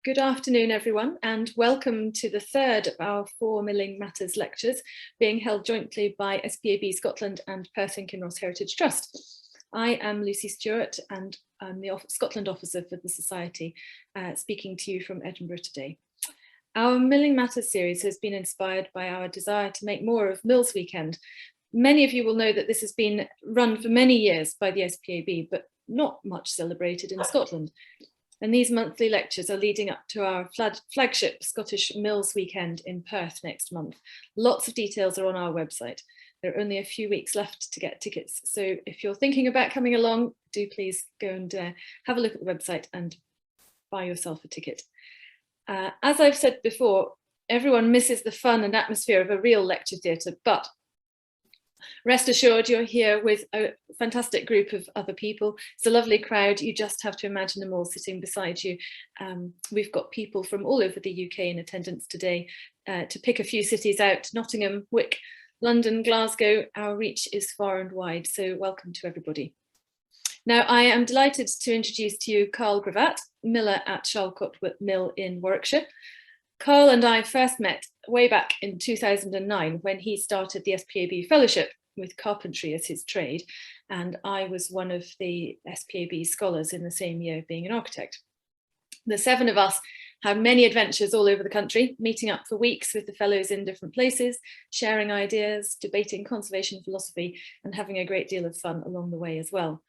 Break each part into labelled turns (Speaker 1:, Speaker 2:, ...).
Speaker 1: Good afternoon, everyone, and welcome to the third of our 4 Milling Matters lectures being held jointly by SPAB Scotland and Perth Kinross Heritage Trust. I am Lucy Stewart and I'm the Scotland Officer for the Society, speaking to you from Edinburgh today. Our Milling Matters series has been inspired by our desire to make more of Mills Weekend. Many of you will know that this has been run for many years by the SPAB, but not much celebrated in Scotland. And these monthly lectures are leading up to our flagship Scottish Mills Weekend in Perth next month. Lots of details are on our website. There are only a few weeks left to get tickets. So if you're thinking about coming along, do please go and have a look at the website and buy yourself a ticket. As I've said before, everyone misses the fun and atmosphere of a real lecture theatre, but rest assured, you're here with a fantastic group of other people. It's a lovely crowd. You just have to imagine them all sitting beside you. We've got people from all over the UK in attendance today. To pick a few cities out: Nottingham, Wick, London, Glasgow. Our reach is far and wide, so welcome to everybody. Now, I am delighted to introduce to you Karl Grevatt, miller at Charlecote Mill in Warwickshire. Karl and I first met way back in 2009 when he started the SPAB Fellowship with carpentry as his trade, and I was one of the SPAB scholars in the same year, being an architect. The 7 of us had many adventures all over the country, meeting up for weeks with the fellows in different places, sharing ideas, debating conservation philosophy, and having a great deal of fun along the way as well.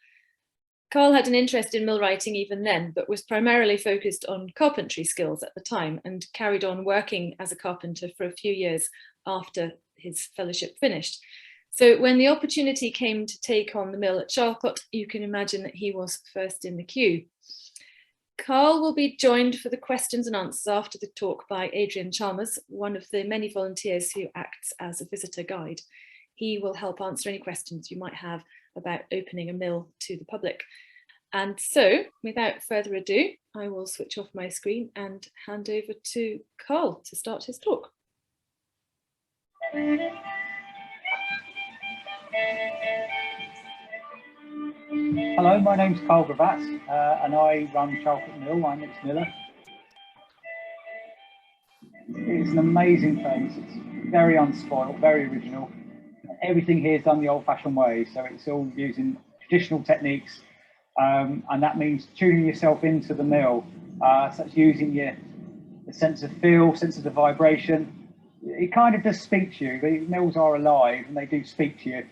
Speaker 1: Karl had an interest in mill writing even then, but was primarily focused on carpentry skills at the time and carried on working as a carpenter for a few years after his fellowship finished. So when the opportunity came to take on the mill at Charlecote, you can imagine that he was first in the queue. Karl will be joined for the questions and answers after the talk by Adrian Chalmers, one of the many volunteers who acts as a visitor guide. He will help answer any questions you might have about opening a mill to the public. And so, without further ado, I will switch off my screen and hand over to Karl to start his talk.
Speaker 2: Hello, my name's Karl Grevatt and I run Charlecote Mill. I'm its miller. It's an amazing place. It's very unspoilt, very original. Everything here is done the old-fashioned way, so it's all using traditional techniques, and that means tuning yourself into the mill, such as using the sense of feel, sense of the vibration. It kind of does speak to you. The mills are alive and they do speak to you,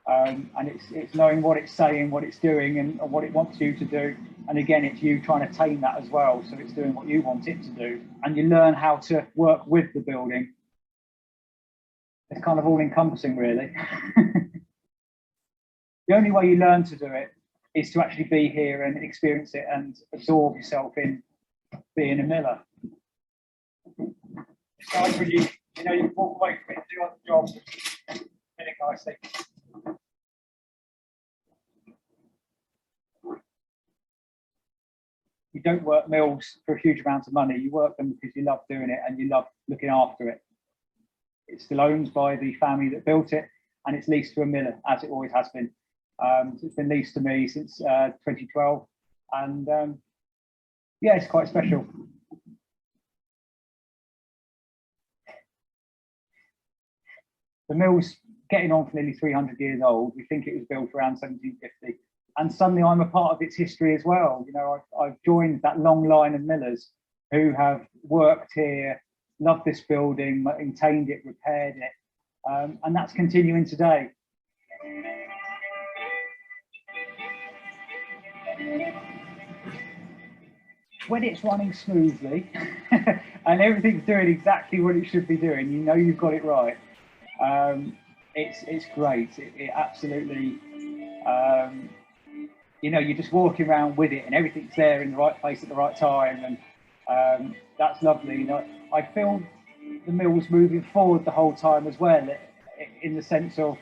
Speaker 2: and it's knowing what it's saying, what it's doing, and what it wants you to do. And again, it's you trying to tame that as well, so it's doing what you want it to do, and you learn how to work with the building. It's kind of all-encompassing, really. The only way you learn to do it is to actually be here and experience it and absorb yourself in being a miller. It's like when you walk away from it and do other jobs, milling nicely. You don't work mills for a huge amount of money. You work them because you love doing it and you love looking after it. It's still owned by the family that built it, and it's leased to a miller, as it always has been. So it's been leased to me since 2012, and yeah, it's quite special. The mill's getting on for nearly 300 years old. We think it was built around 1750, and suddenly I'm a part of its history as well. You know, I've joined that long line of millers who have worked here, loved this building, maintained it, repaired it, and that's continuing today. When it's running smoothly and everything's doing exactly what it should be doing, you know you've got it right. It's great. It absolutely, you know, you're just walking around with it and everything's there in the right place at the right time, and that's lovely. You know, I feel the mill's moving forward the whole time as well, in the sense of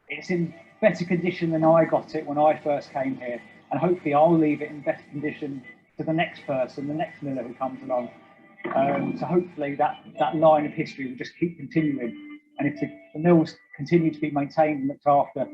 Speaker 2: it's in better condition than I got it when I first came here, and hopefully I'll leave it in better condition to the next person, the next miller who comes along. So hopefully that line of history will just keep continuing, and if the mills continue to be maintained and looked after,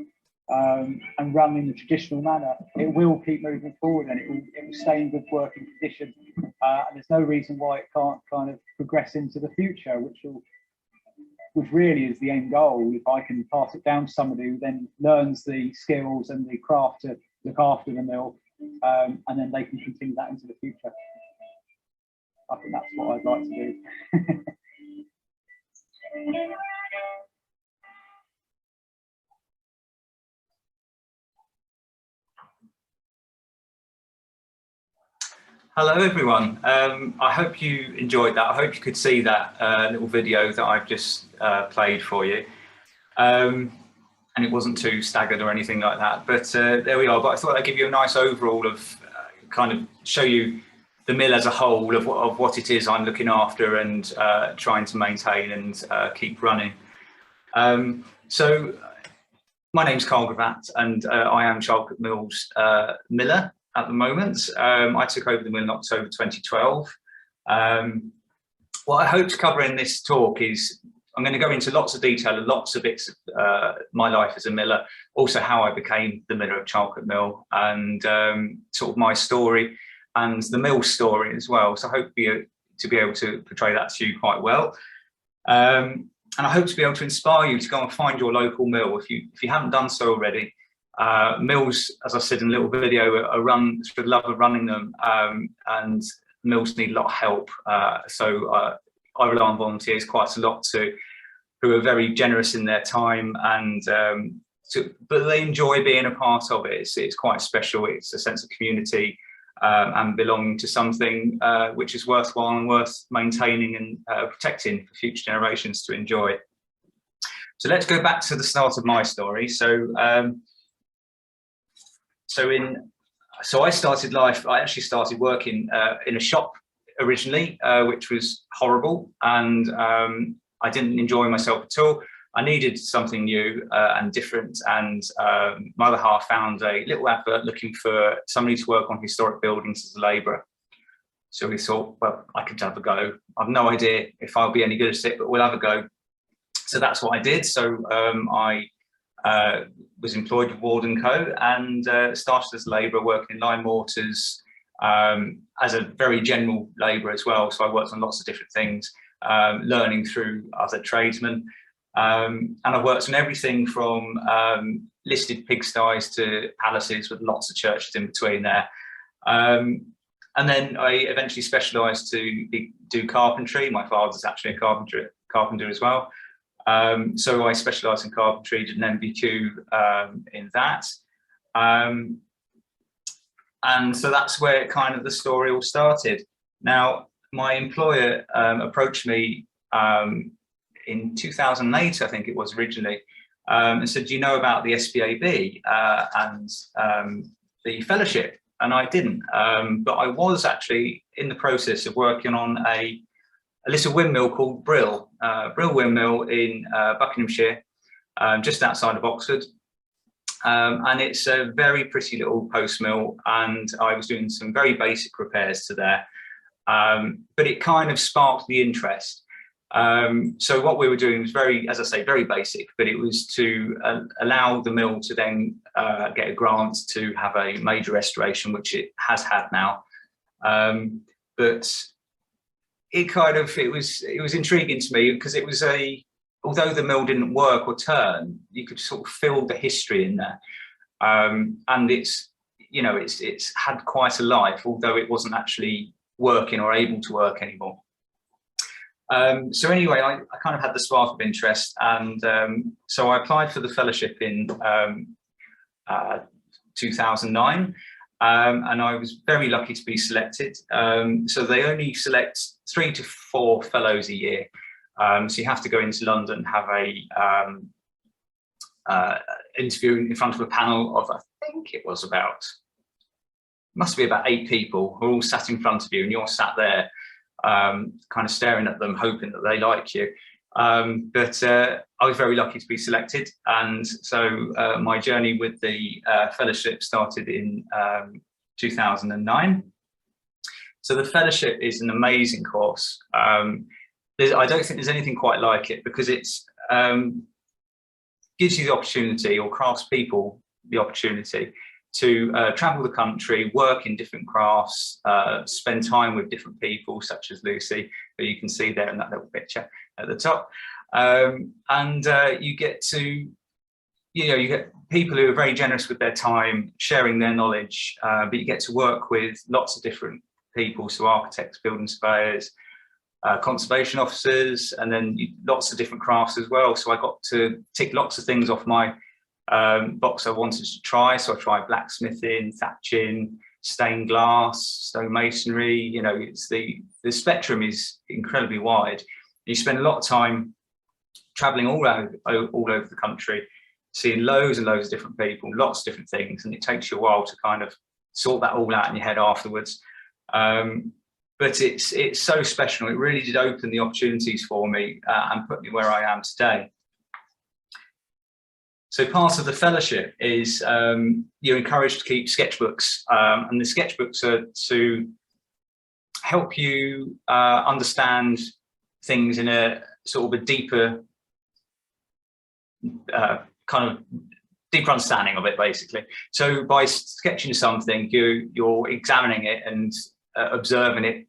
Speaker 2: and run in the traditional manner, it will keep moving forward, and it will stay in good working condition. And there's no reason why it can't kind of progress into the future, which really is the end goal. If I can pass it down to somebody who then learns the skills and the craft to look after the mill, and then they can continue that into the future. I think that's what I'd like to do.
Speaker 3: Hello everyone, I hope you enjoyed that. I hope you could see that little video that I've just played for you. And it wasn't too staggered or anything like that, but there we are. But I thought I'd give you a nice overall of kind of show you the mill as a whole of what it is I'm looking after and trying to maintain and keep running. So my name's Karl Grevatt, and I am Charlecote Mill's miller at the moment. I took over the mill in October 2012. What I hope to cover in this talk is I'm going to go into lots of detail and lots of bits of my life as a miller, also how I became the miller of Charlecote Mill, and sort of my story and the mill story as well. So I hope to be able to portray that to you quite well. And I hope to be able to inspire you to go and find your local mill if you haven't done so already. Mills, as I said in a little video, are run for the love of running them, and mills need a lot of help. So I rely on volunteers quite a lot who are very generous in their time, and but they enjoy being a part of it. It's quite special. It's a sense of community and belonging to something which is worthwhile and worth maintaining and protecting for future generations to enjoy. So let's go back to the start of my story. So I started life, I actually started working in a shop originally, which was horrible, and I didn't enjoy myself at all. I needed something new and different, and my other half found a little advert looking for somebody to work on historic buildings as a labourer. So we thought, well, I could have a go. I've no idea if I'll be any good at it, but we'll have a go. So that's what I did. So I was employed with Ward & Co, and started as a labourer working in lime mortars, as a very general labourer as well. So I worked on lots of different things, learning through other tradesmen. And I worked on everything from listed pigsties to palaces with lots of churches in between there. And then I eventually specialised to do carpentry. My father's actually a carpenter as well. So I specialised in carpentry, did an MBQ in that. And so that's where kind of the story all started. Now, my employer approached me in 2008, I think it was originally, and said, do you know about the SPAB and the fellowship? And I didn't, but I was actually in the process of working on a little windmill called Brill Windmill in Buckinghamshire, just outside of Oxford. And it's a very pretty little post mill, and I was doing some very basic repairs to there, but it kind of sparked the interest. So what we were doing was very, as I say, very basic, but it was to allow the mill to then get a grant to have a major restoration, which it has had now. But it was intriguing to me because it was although the mill didn't work or turn, you could sort of feel the history in there. And it's had quite a life, although it wasn't actually working or able to work anymore. So anyway, I kind of had the spark of interest, and so I applied for the fellowship in 2009, and I was very lucky to be selected. So they only select 3 to 4 fellows a year. So you have to go into London and have a interview in front of a panel of, I think it was must be about 8 people who are all sat in front of you, and you're sat there kind of staring at them, hoping that they like you. But I was very lucky to be selected, and so my journey with the fellowship started in 2009. So the fellowship is an amazing course. I don't think there's anything quite like it, because it's gives you the opportunity, or craftspeople the opportunity, to travel the country, work in different crafts, spend time with different people, such as Lucy, who you can see there in that little picture at the top. And you get to, you get people who are very generous with their time, sharing their knowledge, but you get to work with lots of different people, so architects, building surveyors, conservation officers, and then lots of different crafts as well. So I got to tick lots of things off my box I wanted to try. So I tried blacksmithing, thatching, stained glass, stone masonry. You know, it's the spectrum is incredibly wide. You spend a lot of time traveling all over the country, seeing loads and loads of different people, lots of different things, and it takes you a while to kind of sort that all out in your head afterwards. But it's so special. It really did open the opportunities for me and put me where I am today. So part of the fellowship is you're encouraged to keep sketchbooks, and the sketchbooks are to help you understand things in a sort of a deeper kind of deeper understanding of it, basically. So by sketching something, you're examining it and observing it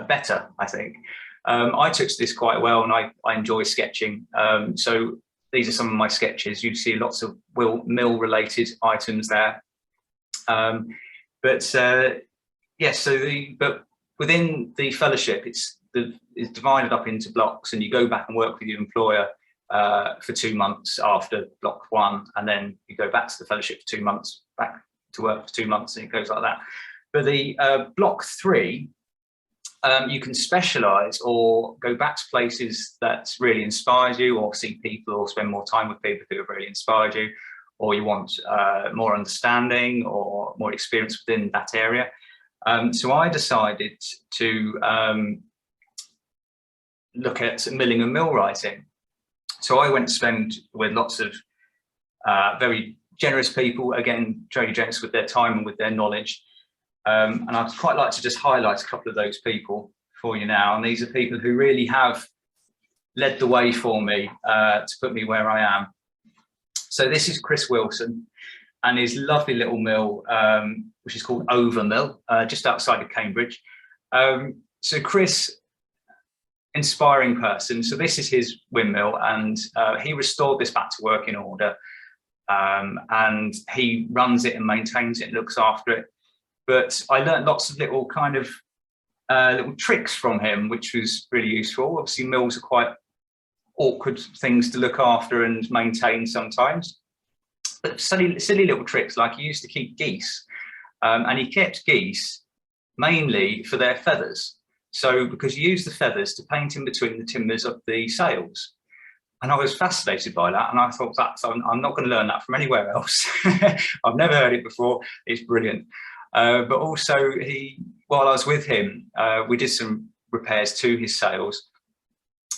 Speaker 3: better, I think. I took to this quite well, and I enjoy sketching. So these are some of my sketches. You see lots of mill related items there. But within the fellowship, it's divided up into blocks, and you go back and work with your employer for 2 months after block 1, and then you go back to the fellowship for 2 months, back to work for 2 months, and it goes like that. But the block 3, you can specialise or go back to places that really inspired you, or see people, or spend more time with people who have really inspired you, or you want more understanding or more experience within that area. So I decided to look at milling and mill writing. So I went to spend with lots of very generous people, again, very generous with their time and with their knowledge. And I'd quite like to just highlight a couple of those people for you now. And these are people who really have led the way for me to put me where I am. So this is Chris Wilson and his lovely little mill, which is called Over Mill, just outside of Cambridge. So Chris, inspiring person. So this is his windmill, and he restored this back to working order. And he runs it and maintains it and looks after it. But I learned lots of little kind of little tricks from him, which was really useful. Obviously, mills are quite awkward things to look after and maintain sometimes. But silly little tricks, like he used to keep geese, and he kept geese mainly for their feathers. So because you use the feathers to paint in between the timbers of the sails. And I was fascinated by that, and I thought, I'm not going to learn that from anywhere else. I've never heard it before. It's brilliant. But also, while I was with him, we did some repairs to his sails.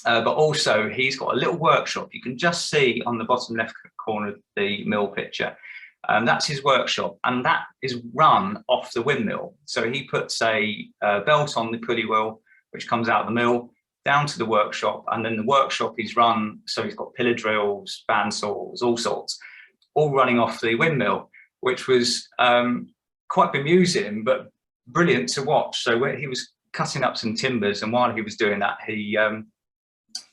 Speaker 3: But also, he's got a little workshop. You can just see on the bottom left corner of the mill picture. That's his workshop, and that is run off the windmill. So he puts a belt on the pulley wheel, which comes out of the mill, down to the workshop, and then the workshop is run. So he's got pillar drills, bandsaws, all sorts, all running off the windmill, which was quite bemusing, but brilliant to watch. So where he was cutting up some timbers, and while he was doing that,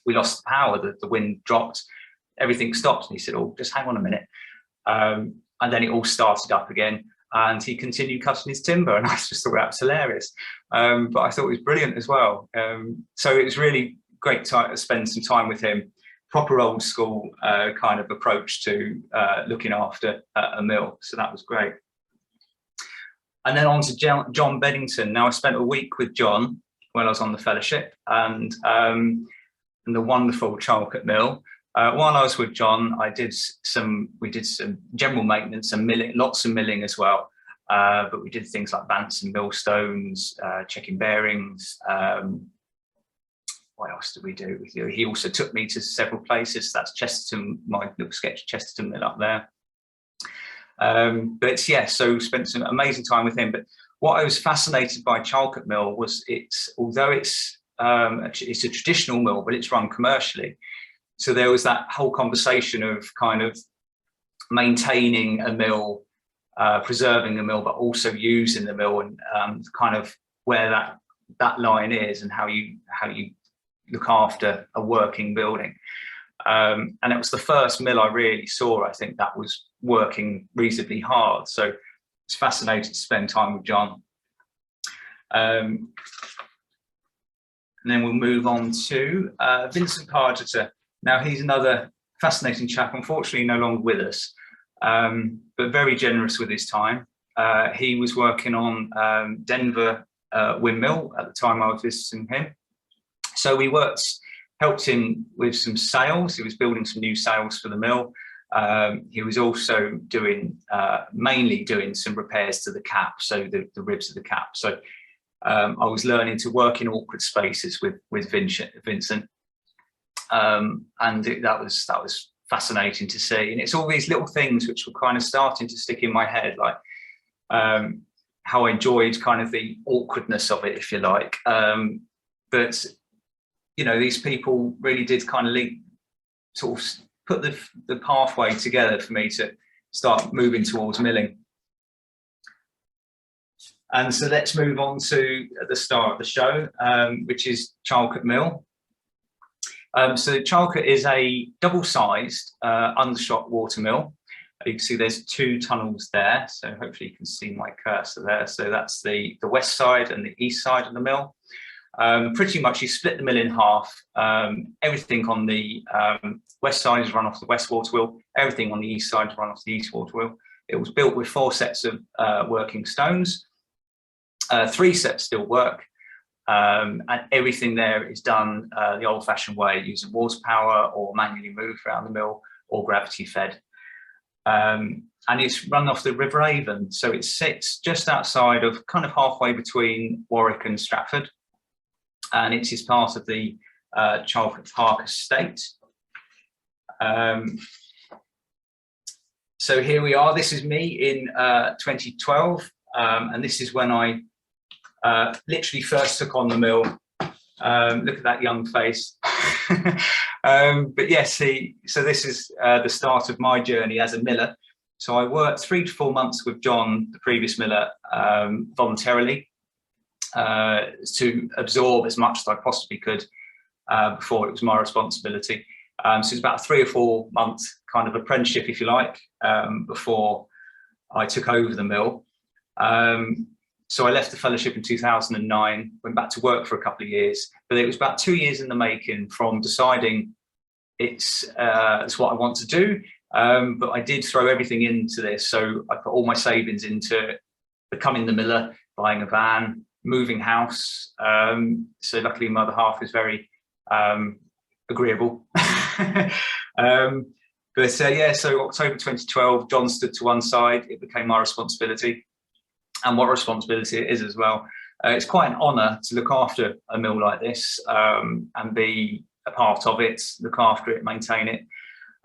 Speaker 3: we lost power. The wind dropped, everything stopped, and he said, "Oh, just hang on a minute." And then it all started up again, and he continued cutting his timber, and I just thought that was hilarious. But I thought it was brilliant as well. So it was really great to spend some time with him. Proper old school kind of approach to looking after a mill. So that was great. And then on to John Beddington. Now I spent a week with John when I was on the fellowship, and the wonderful Charlecote Mill. While I was with John, we did some general maintenance and milling, lots of milling as well. But we did things like balancing millstones, checking bearings. What else did we do? He also took me to several places. That's Chesterton, my little sketch Chesterton Mill up there. But yeah, so spent some amazing time with him. But what I was fascinated by Charlecote Mill was although it's a traditional mill, but it's run commercially. So there was that whole conversation of kind of maintaining a mill, preserving the mill, but also using the mill, and kind of where that line is, and how you look after a working building. And it was the first mill I really saw, I think, that was working reasonably hard. So it's fascinating to spend time with John. And then we'll move on to Vincent Pargeter. Now, he's another fascinating chap, unfortunately no longer with us, but very generous with his time. He was working on Denver windmill at the time I was visiting him. So we helped him with some sails. He was building some new sails for the mill. He was also mainly doing some repairs to the cap, so the ribs of the cap. So I was learning to work in awkward spaces with Vincent, and that was fascinating to see. And it's all these little things which were kind of starting to stick in my head, like how I enjoyed kind of the awkwardness of it, if you like. But you know, these people really did kind of sort of put the pathway together for me to start moving towards milling. And so let's move on to the start of the show, which is Charlecote Mill. So Charlecote is a double-sized undershot water mill. You can see there's 2 tunnels there, so hopefully you can see my cursor there. So that's the west side and the east side of the mill. Pretty much you split the mill in half. Everything on the west side is run off the west water wheel. Everything on the east side is run off the east water wheel. It was built with 4 sets of working stones. 3 sets still work. And everything there is done the old-fashioned way, using water power or manually moved around the mill or gravity fed. And it's run off the River Avon. So it sits just outside of, kind of halfway between Warwick and Stratford. And it is part of the Charlecote Park estate. So here we are. This is me in 2012. And this is when I literally first took on the mill. Look at that young face. But yes, so this is the start of my journey as a miller. So I worked 3 to 4 months with John, the previous miller, voluntarily, to absorb as much as I possibly could before it was my responsibility. So it's about a 3 or 4 month kind of apprenticeship, if you like, before I took over the mill. So I left the fellowship in 2009, went back to work for a couple of years, but it was about 2 years in the making from deciding it's what I want to do. But I did throw everything into this. So I put all my savings into becoming the miller, buying a van, moving house. So luckily my other half is very agreeable. But yeah, so October 2012, John stood to one side. It became my responsibility. And what responsibility it is as well. It's quite an honour to look after a mill like this and be a part of it, look after it, maintain it,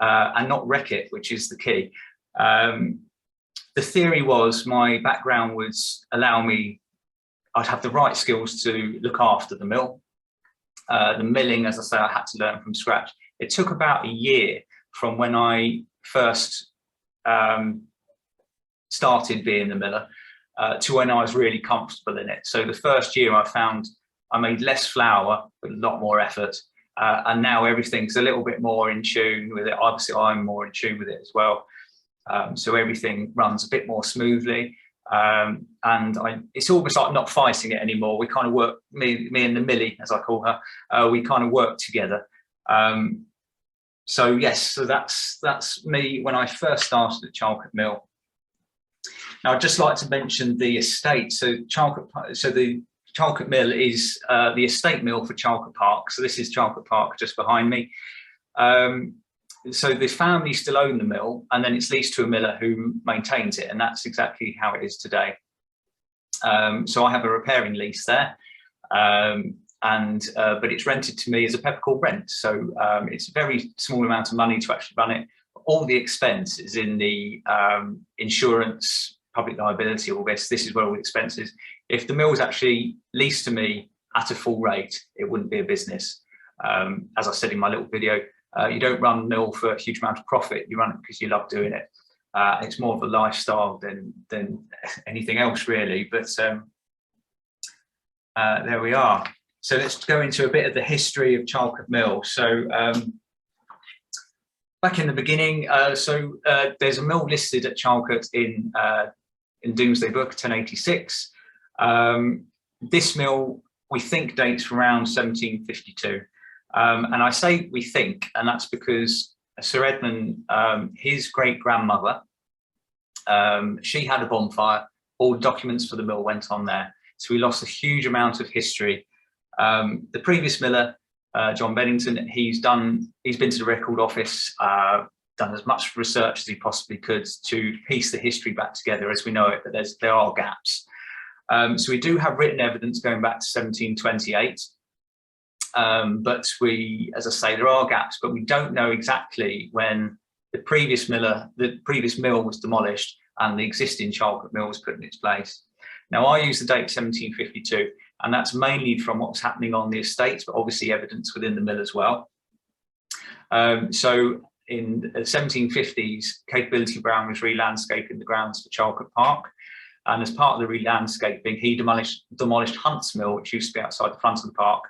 Speaker 3: and not wreck it, which is the key. The theory was my background would allow me, I'd have the right skills to look after the mill. The milling, as I say, I had to learn from scratch. It took about a year from when I first started being the miller to when I was really comfortable in it. So the first year I found I made less flour, but a lot more effort. And now everything's a little bit more in tune with it. Obviously, I'm more in tune with it as well. So everything runs a bit more smoothly. And it's almost like not fighting it anymore. We kind of work, me and the Millie, as I call her, we kind of work together. So yes, so that's me when I first started at Charlecote Mill. Now, I'd just like to mention the estate. So the Charlecote Mill is the estate mill for Charlecote Park. So this is Charlecote Park just behind me. So the family still own the mill, and then it's leased to a miller who maintains it, and that's exactly how it is today. So I have a repairing lease there, but it's rented to me as a peppercorn rent. So it's a very small amount of money to actually run it. All the expense is in the insurance, public liability, all this. This is where all the expense is. If the mill was actually leased to me at a full rate, it wouldn't be a business. As I said in my little video, You don't run the mill for a huge amount of profit. You run it because you love doing it. It's more of a lifestyle than anything else, really. But there we are. So let's go into a bit of the history of Charlecote Mill. So back in the beginning, there's a mill listed at Charlecote in Domesday Book 1086. This mill, we think, dates from around 1752. And I say we think, and that's because Sir Edmund, his great-grandmother, she had a bonfire. All documents for the mill went on there. So we lost a huge amount of history. The previous miller, John Bennington, he's been to the record office, done as much research as he possibly could to piece the history back together as we know it, but there are gaps. So we do have written evidence going back to 1728. But as I say, there are gaps, but we don't know exactly when the previous mill was demolished and the existing Charlecote Mill was put in its place. Now, I use the date 1752, and that's mainly from what's happening on the estates, but obviously evidence within the mill as well. So in the 1750s, Capability Brown was re-landscaping the grounds for Charlecote Park. And as part of the re-landscaping, he demolished Hunt's Mill, which used to be outside the front of the park.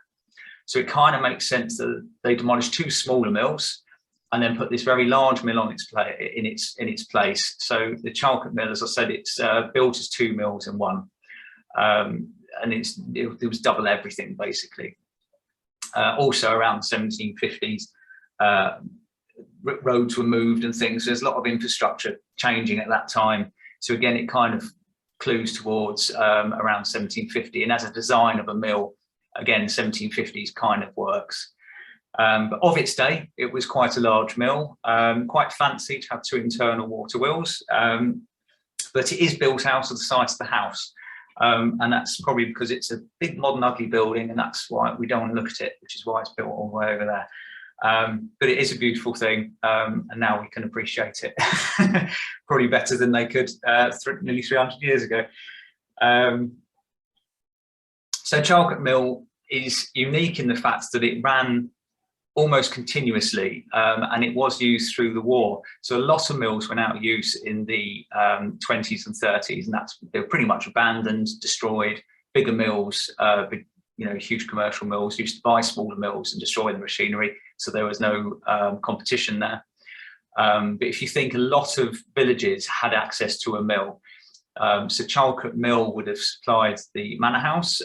Speaker 3: So it kind of makes sense that they demolished two smaller mills and then put this very large mill on in its place. So the Charlecote Mill, as I said, it's built as two mills in one, and it was double everything basically. Also around the 1750s, roads were moved and things. There's a lot of infrastructure changing at that time. So again, it kind of clues towards around 1750, and as a design of a mill, again, 1750s kind of works. But of its day, it was quite a large mill, quite fancy to have two internal water wheels, but it is built out of the side of the house. And that's probably because it's a big, modern, ugly building, and that's why we don't want to look at it, which is why it's built all the way over there. But it is a beautiful thing, and now we can appreciate it probably better than they could nearly 300 years ago. So Charlecote Mill is unique in the fact that it ran almost continuously, and it was used through the war. So a lot of mills went out of use in the 20s and 30s, and they were pretty much abandoned, destroyed. Bigger mills, huge commercial mills used to buy smaller mills and destroy the machinery, so there was no competition there. But if you think, a lot of villages had access to a mill. So Charlecote Mill would have supplied the manor house,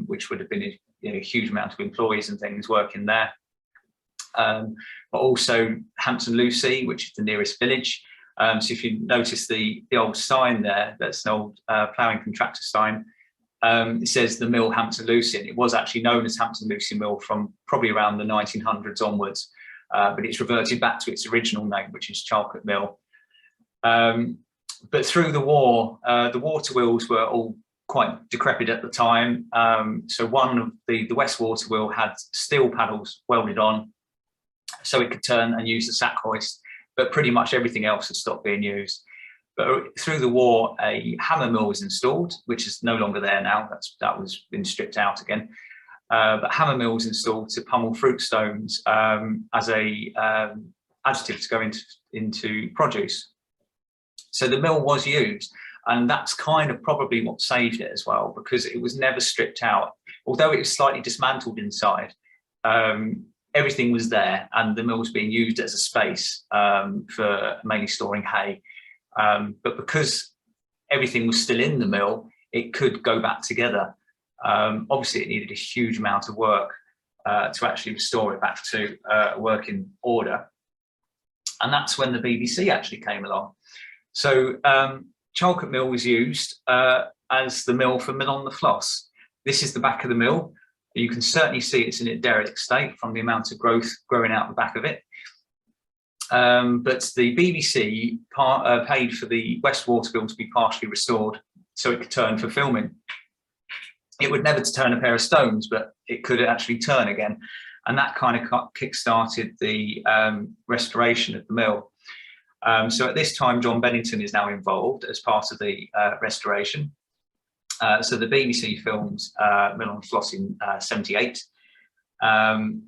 Speaker 3: which would have been a huge amount of employees and things working there. But also Hampton Lucy, which is the nearest village. So if you notice the old sign there, that's an old ploughing contractor sign. It says the mill Hampton Lucy, and it was actually known as Hampton Lucy Mill from probably around the 1900s onwards, but it's reverted back to its original name, which is Charlecote Mill. But through the war, the water wheels were all quite decrepit at the time. So one of the west water wheel had steel paddles welded on, so it could turn and use the sack hoist, but pretty much everything else had stopped being used. But through the war, a hammer mill was installed, which is no longer there now. That was been stripped out again. But hammer mill was installed to pummel fruit stones as a additive to go into produce. So the mill was used, and that's kind of probably what saved it as well, because it was never stripped out. Although it was slightly dismantled inside, everything was there, and the mill was being used as a space for mainly storing hay. But because everything was still in the mill, it could go back together. Obviously, it needed a huge amount of work to actually restore it back to working order. And that's when the BBC actually came along. So Charlecote Mill was used as the mill for Mill on the Floss. This is the back of the mill. You can certainly see it's in a derelict state from the amount of growth growing out the back of it. But the BBC paid for the West Water Mill to be partially restored so it could turn for filming. It would never turn a pair of stones, but it could actually turn again. And that kind of kick-started the restoration of the mill. So at this time, John Bennington is now involved as part of the restoration. So the BBC films Mill on the Floss in 78. And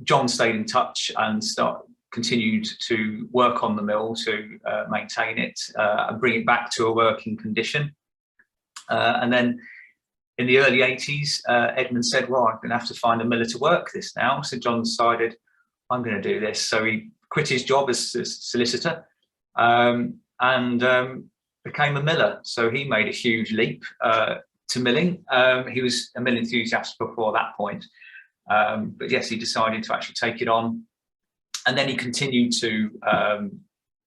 Speaker 3: John stayed in touch and continued to work on the mill to maintain it and bring it back to a working condition. And then in the early 80s, Edmund said, well, I'm going to have to find a miller to work this now. So John decided, I'm going to do this. So he quit his job as a solicitor and became a miller. So he made a huge leap to milling. He was a mill enthusiast before that point. But yes, he decided to actually take it on. And then he continued to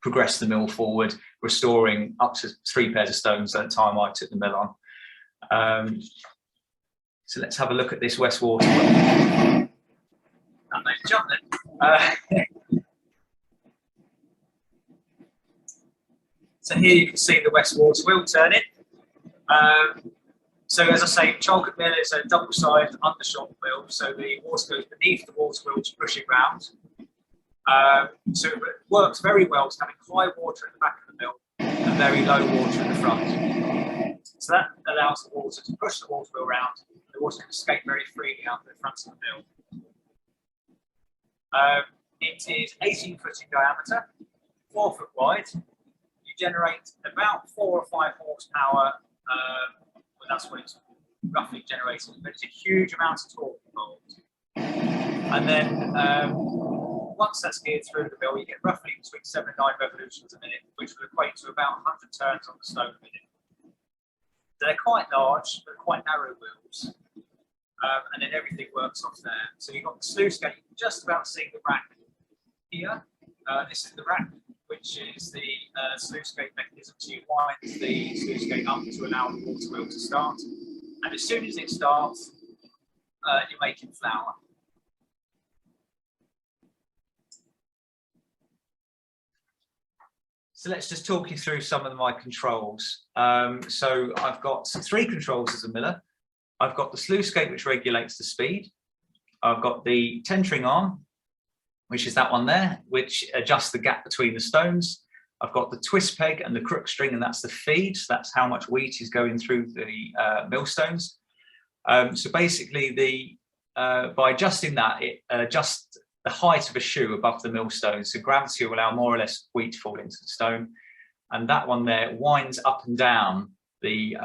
Speaker 3: progress the mill forward, restoring up to 3 pairs of stones at the time I took the mill on. So let's have a look at this Westwater. That made a jump then. So here you can see the Westwater wheel turning. So as I say, Charlecote Mill is a double-sided undershot mill, so the water goes beneath the water wheel to push it round. So it works very well. It's having high water at the back of the mill and very low water in the front. So that allows the water to push the water wheel round. The water can escape very freely out the front of the mill. It is 18 foot in diameter, 4 foot wide. You generate about 4 or 5 horsepower. Well, that's what it's roughly generating, but it's a huge amount of torque involved. And then once that's geared through the mill, you get roughly between 7 and 9 revolutions a minute, which will equate to about 100 turns on the stone a minute. So they're quite large, but quite narrow wheels. And then everything works off there. So you've got the sluice gate, you can just about see the rack here. This is the rack, which is the sluice gate mechanism. So you wind the sluice gate up to allow the water wheel to start. And as soon as it starts, you're making flour. So let's just talk you through some of my controls. So I've got 3 controls as a miller. I've got the sluice gate, which regulates the speed. I've got the tentering arm, which is that one there, which adjusts the gap between the stones. I've got the twist peg and the crook string, and that's the feed. So that's how much wheat is going through the millstones. So basically, by adjusting that, it adjusts the height of a shoe above the millstone. So gravity will allow more or less wheat to fall into the stone. And that one there winds up and down the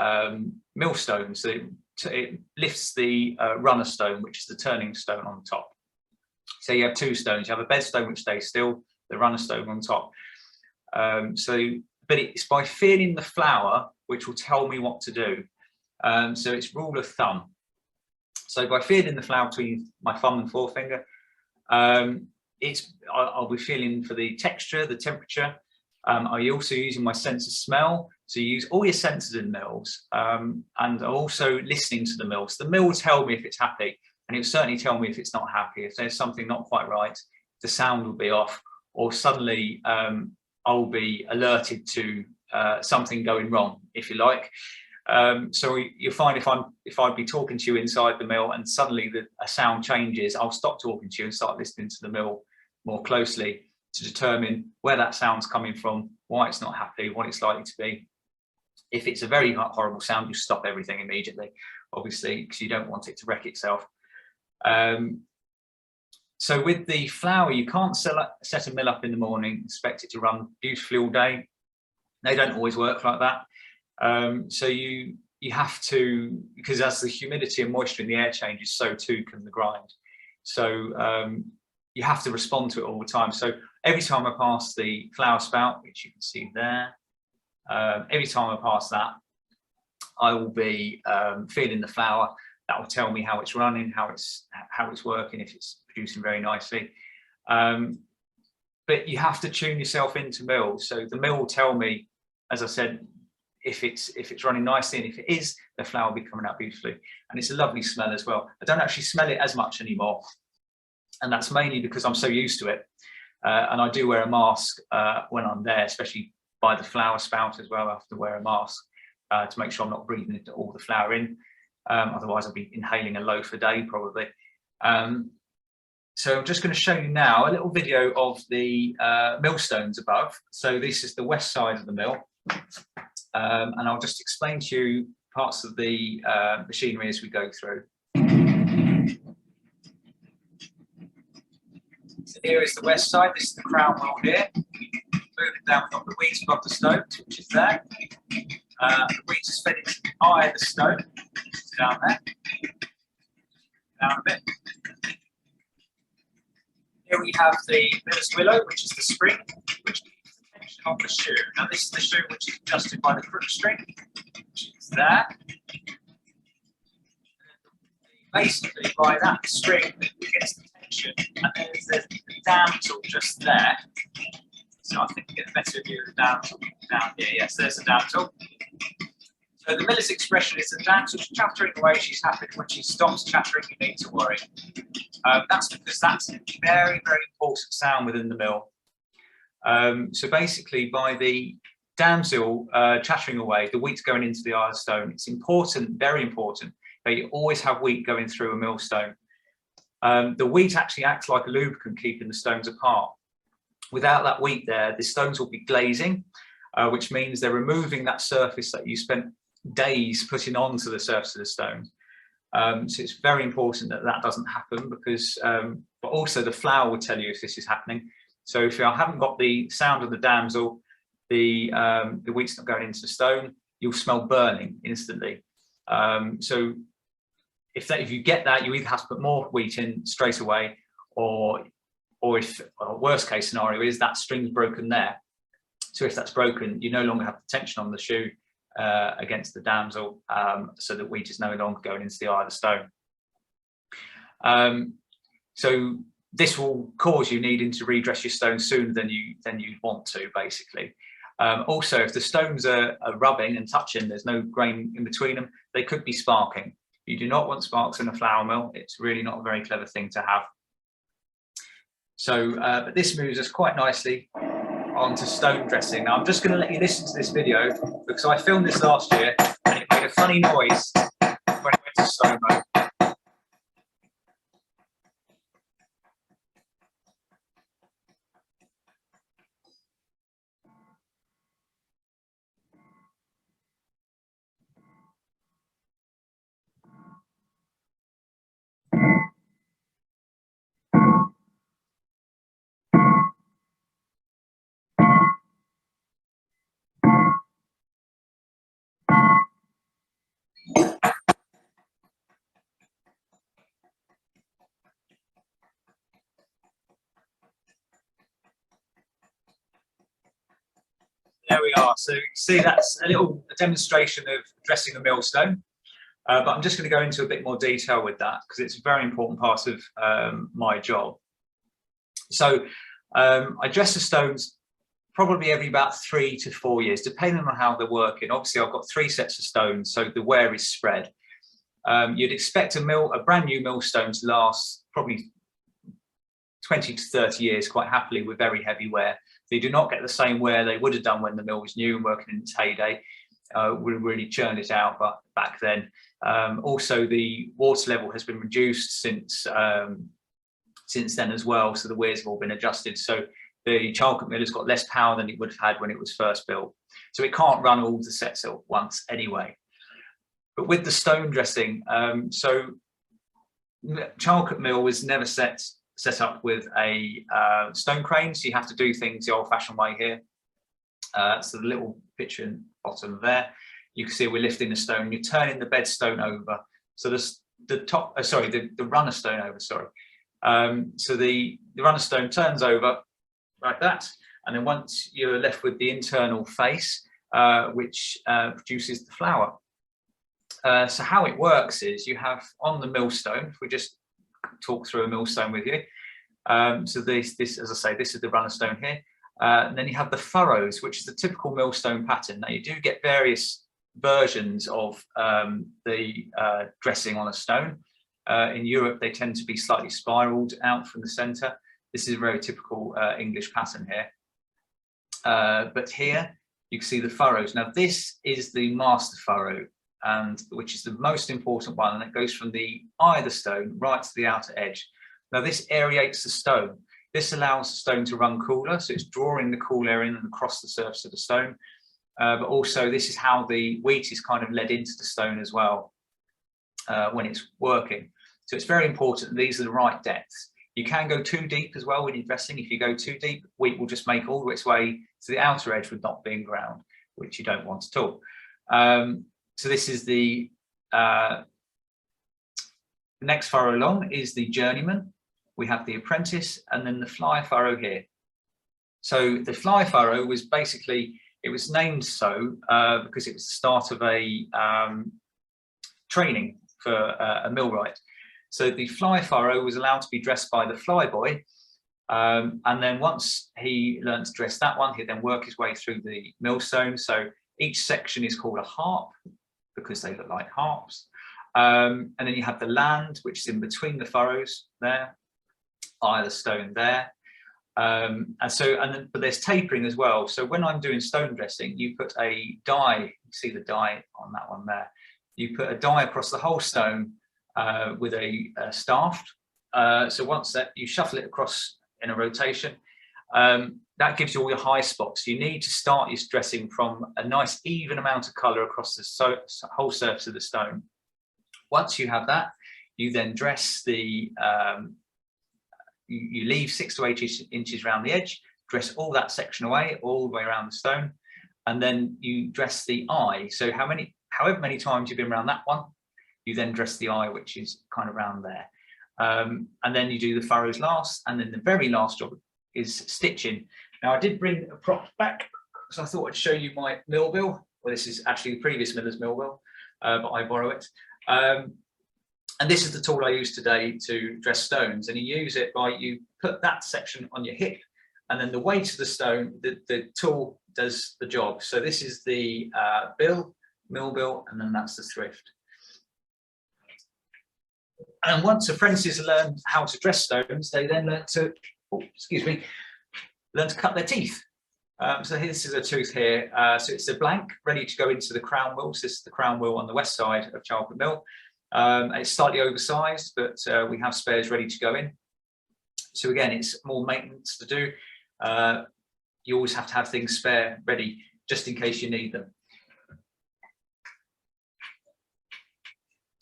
Speaker 3: millstone. So it lifts the runner stone, which is the turning stone on top. So you have 2 stones. You have a bed stone, which stays still, the runner stone on top. But it's by feeling the flour, which will tell me what to do. So it's rule of thumb. So by feeling the flour between my thumb and forefinger, I'll be feeling for the texture, the temperature. I'm also using my sense of smell. So you use all your senses in mills, and I'm also listening to the mill. So the mill will tell me if it's happy, and it will certainly tell me if it's not happy. If there's something not quite right, the sound will be off, or suddenly I'll be alerted to something going wrong, if you like. So you'll find if I'd be talking to you inside the mill and suddenly a sound changes, I'll stop talking to you and start listening to the mill more closely to determine where that sound's coming from, why it's not happy, what it's likely to be. If it's a very horrible sound, you stop everything immediately, obviously, because you don't want it to wreck itself. So with the flour, you can't set a mill up in the morning, expect it to run beautifully all day. They don't always work like that. So you have to, because as the humidity and moisture in the air changes, so too can the grind. So you have to respond to it all the time. So every time I pass the flour spout, which you can see there, every time I pass that, I will be feeling the flour. That will tell me how it's running, how it's working, if it's producing very nicely. But you have to tune yourself into mill. So the mill will tell me, as I said, if it's running nicely, and if it is, the flour will be coming out beautifully. And it's a lovely smell as well. I don't actually smell it as much anymore, and that's mainly because I'm so used to it. And I do wear a mask when I'm there, especially by the flour spout as well. I have to wear a mask to make sure I'm not breathing all the flour in. Otherwise, I'll be inhaling a loaf a day probably. So I'm just going to show you now a little video of the millstones above. So this is the west side of the mill. And I'll just explain to you parts of the machinery as we go through. So here is the west side. This is the crown mill here. Moving down, we've got the wheat above the stone, which is there. The wheat is fed into the eye of the stone, which is down there. Down a bit. Here we have the miller's willow, which is the spring, which keeps the tension on the shoe. Now this is the shoe which is adjusted by the crook string, which is there. Basically, by that string, it gets the tension, and then there's the damsel just there. So I think you get a better view of the damsel down here. Yes, there's the damsel. So the miller's expression is the damsel's chattering away, she's happy. When she stops chattering, you need to worry. That's because that's a very, very important sound within the mill. So basically, by the damsel chattering away, the wheat's going into the eye of the stone. It's important, very important, that you always have wheat going through a millstone. The wheat actually acts like a lubricant, keeping the stones apart. Without that wheat there, the stones will be glazing, which means they're removing that surface that you spent days putting onto the surface of the stone. So it's very important that that doesn't happen, because, but also the flour will tell you if this is happening. So if you haven't got the sound of the damsel, the wheat's not going into the stone, you'll smell burning instantly. So if you get that, you either have to put more wheat in straight away, or if worst case scenario is that string's broken there. So if that's broken, you no longer have the tension on the shoe against the damsel, so that wheat is no longer going into the eye of the stone. So this will cause you needing to redress your stones sooner than you want to, basically. Also, if the stones are rubbing and touching, there's no grain in between them, they could be sparking. You do not want sparks in a flour mill. It's really not a very clever thing to have. So, but this moves us quite nicely onto stone dressing. Now, I'm just going to let you listen to this video, because I filmed this last year and it made a funny noise when it went to slow mo. There we are. So you can see that's a little demonstration of dressing a millstone. But I'm just going to go into a bit more detail with that, because it's a very important part of my job. So I dress the stones probably every about 3 to 4 years, depending on how they're working. Obviously, I've got 3 sets of stones, so the wear is spread. You'd expect a brand new millstone to last probably 20 to 30 years quite happily with very heavy wear. They do not get the same wear they would have done when the mill was new and working in its heyday. We really churned it out, but back then. Also, the water level has been reduced since then as well, so the weirs have all been adjusted. So the Charlecote Mill has got less power than it would have had when it was first built. So it can't run all the sets at once anyway. But with the stone dressing, so Charlecote Mill was never set up with a stone crane, so you have to do things the old-fashioned way here. So the little picture in the bottom there, you can see we're lifting the stone, you're turning the bed stone over. So the runner stone over, sorry. So the runner stone turns over like that, and then once you're left with the internal face, which produces the flour. So how it works is you have on the millstone, if we just talk through a millstone with you. So this, as I say, this is the runner stone here. And then you have the furrows, which is the typical millstone pattern. Now you do get various versions of the dressing on a stone. In Europe, they tend to be slightly spiraled out from the center. This is a very typical English pattern here. But here you can see the furrows. Now this is the master furrow, and which is the most important one, and it goes from the eye of the stone right to the outer edge. Now this aerates the stone. This allows the stone to run cooler, so it's drawing the cool air in and across the surface of the stone. But also this is how the wheat is kind of led into the stone as well when it's working. So it's very important these are the right depths. You can go too deep as well when you're dressing. If you go too deep, wheat will just make all its way to the outer edge with not being ground, which you don't want at all. So this is the next furrow along is the journeyman. We have the apprentice, and then the fly furrow here. So the fly furrow was basically, it was named so because it was the start of a training for a millwright. So the fly furrow was allowed to be dressed by the flyboy, and then once he learned to dress that one, he'd then work his way through the millstone. So each section is called a harp because they look like harps. And then you have the land, which is in between the furrows there, eye of the stone there. But there's tapering as well. So when I'm doing stone dressing, you put a die, you see the die on that one there. You put a die across the whole stone with a staff. So once that, you shuffle it across in a rotation, that gives you all your high spots. You need to start your dressing from a nice even amount of colour across the whole surface of the stone. Once you have that, you then dress the, you leave 6 to 8 inches around the edge, dress all that section away, all the way around the stone, and then you dress the eye. So however many times you've been around that one, you then dress the eye, which is kind of around there. And then you do the furrows last, and then the very last job is stitching. Now I did bring a prop back, so I thought I'd show you my mill bill. Well, this is actually the previous miller's mill bill, but I borrow it. And this is the tool I use today to dress stones, and you use it by, you put that section on your hip, and then the weight of the stone, the tool does the job. So this is the mill bill, and then that's the thrift. And once apprentices learn how to dress stones, they then learn to, learn to cut their teeth. So this is a tooth here. So it's a blank ready to go into the crown wheel. So this is the crown wheel on the west side of Charlecote Mill. It's slightly oversized, but we have spares ready to go in. So again, it's more maintenance to do. You always have to have things spare ready just in case you need them.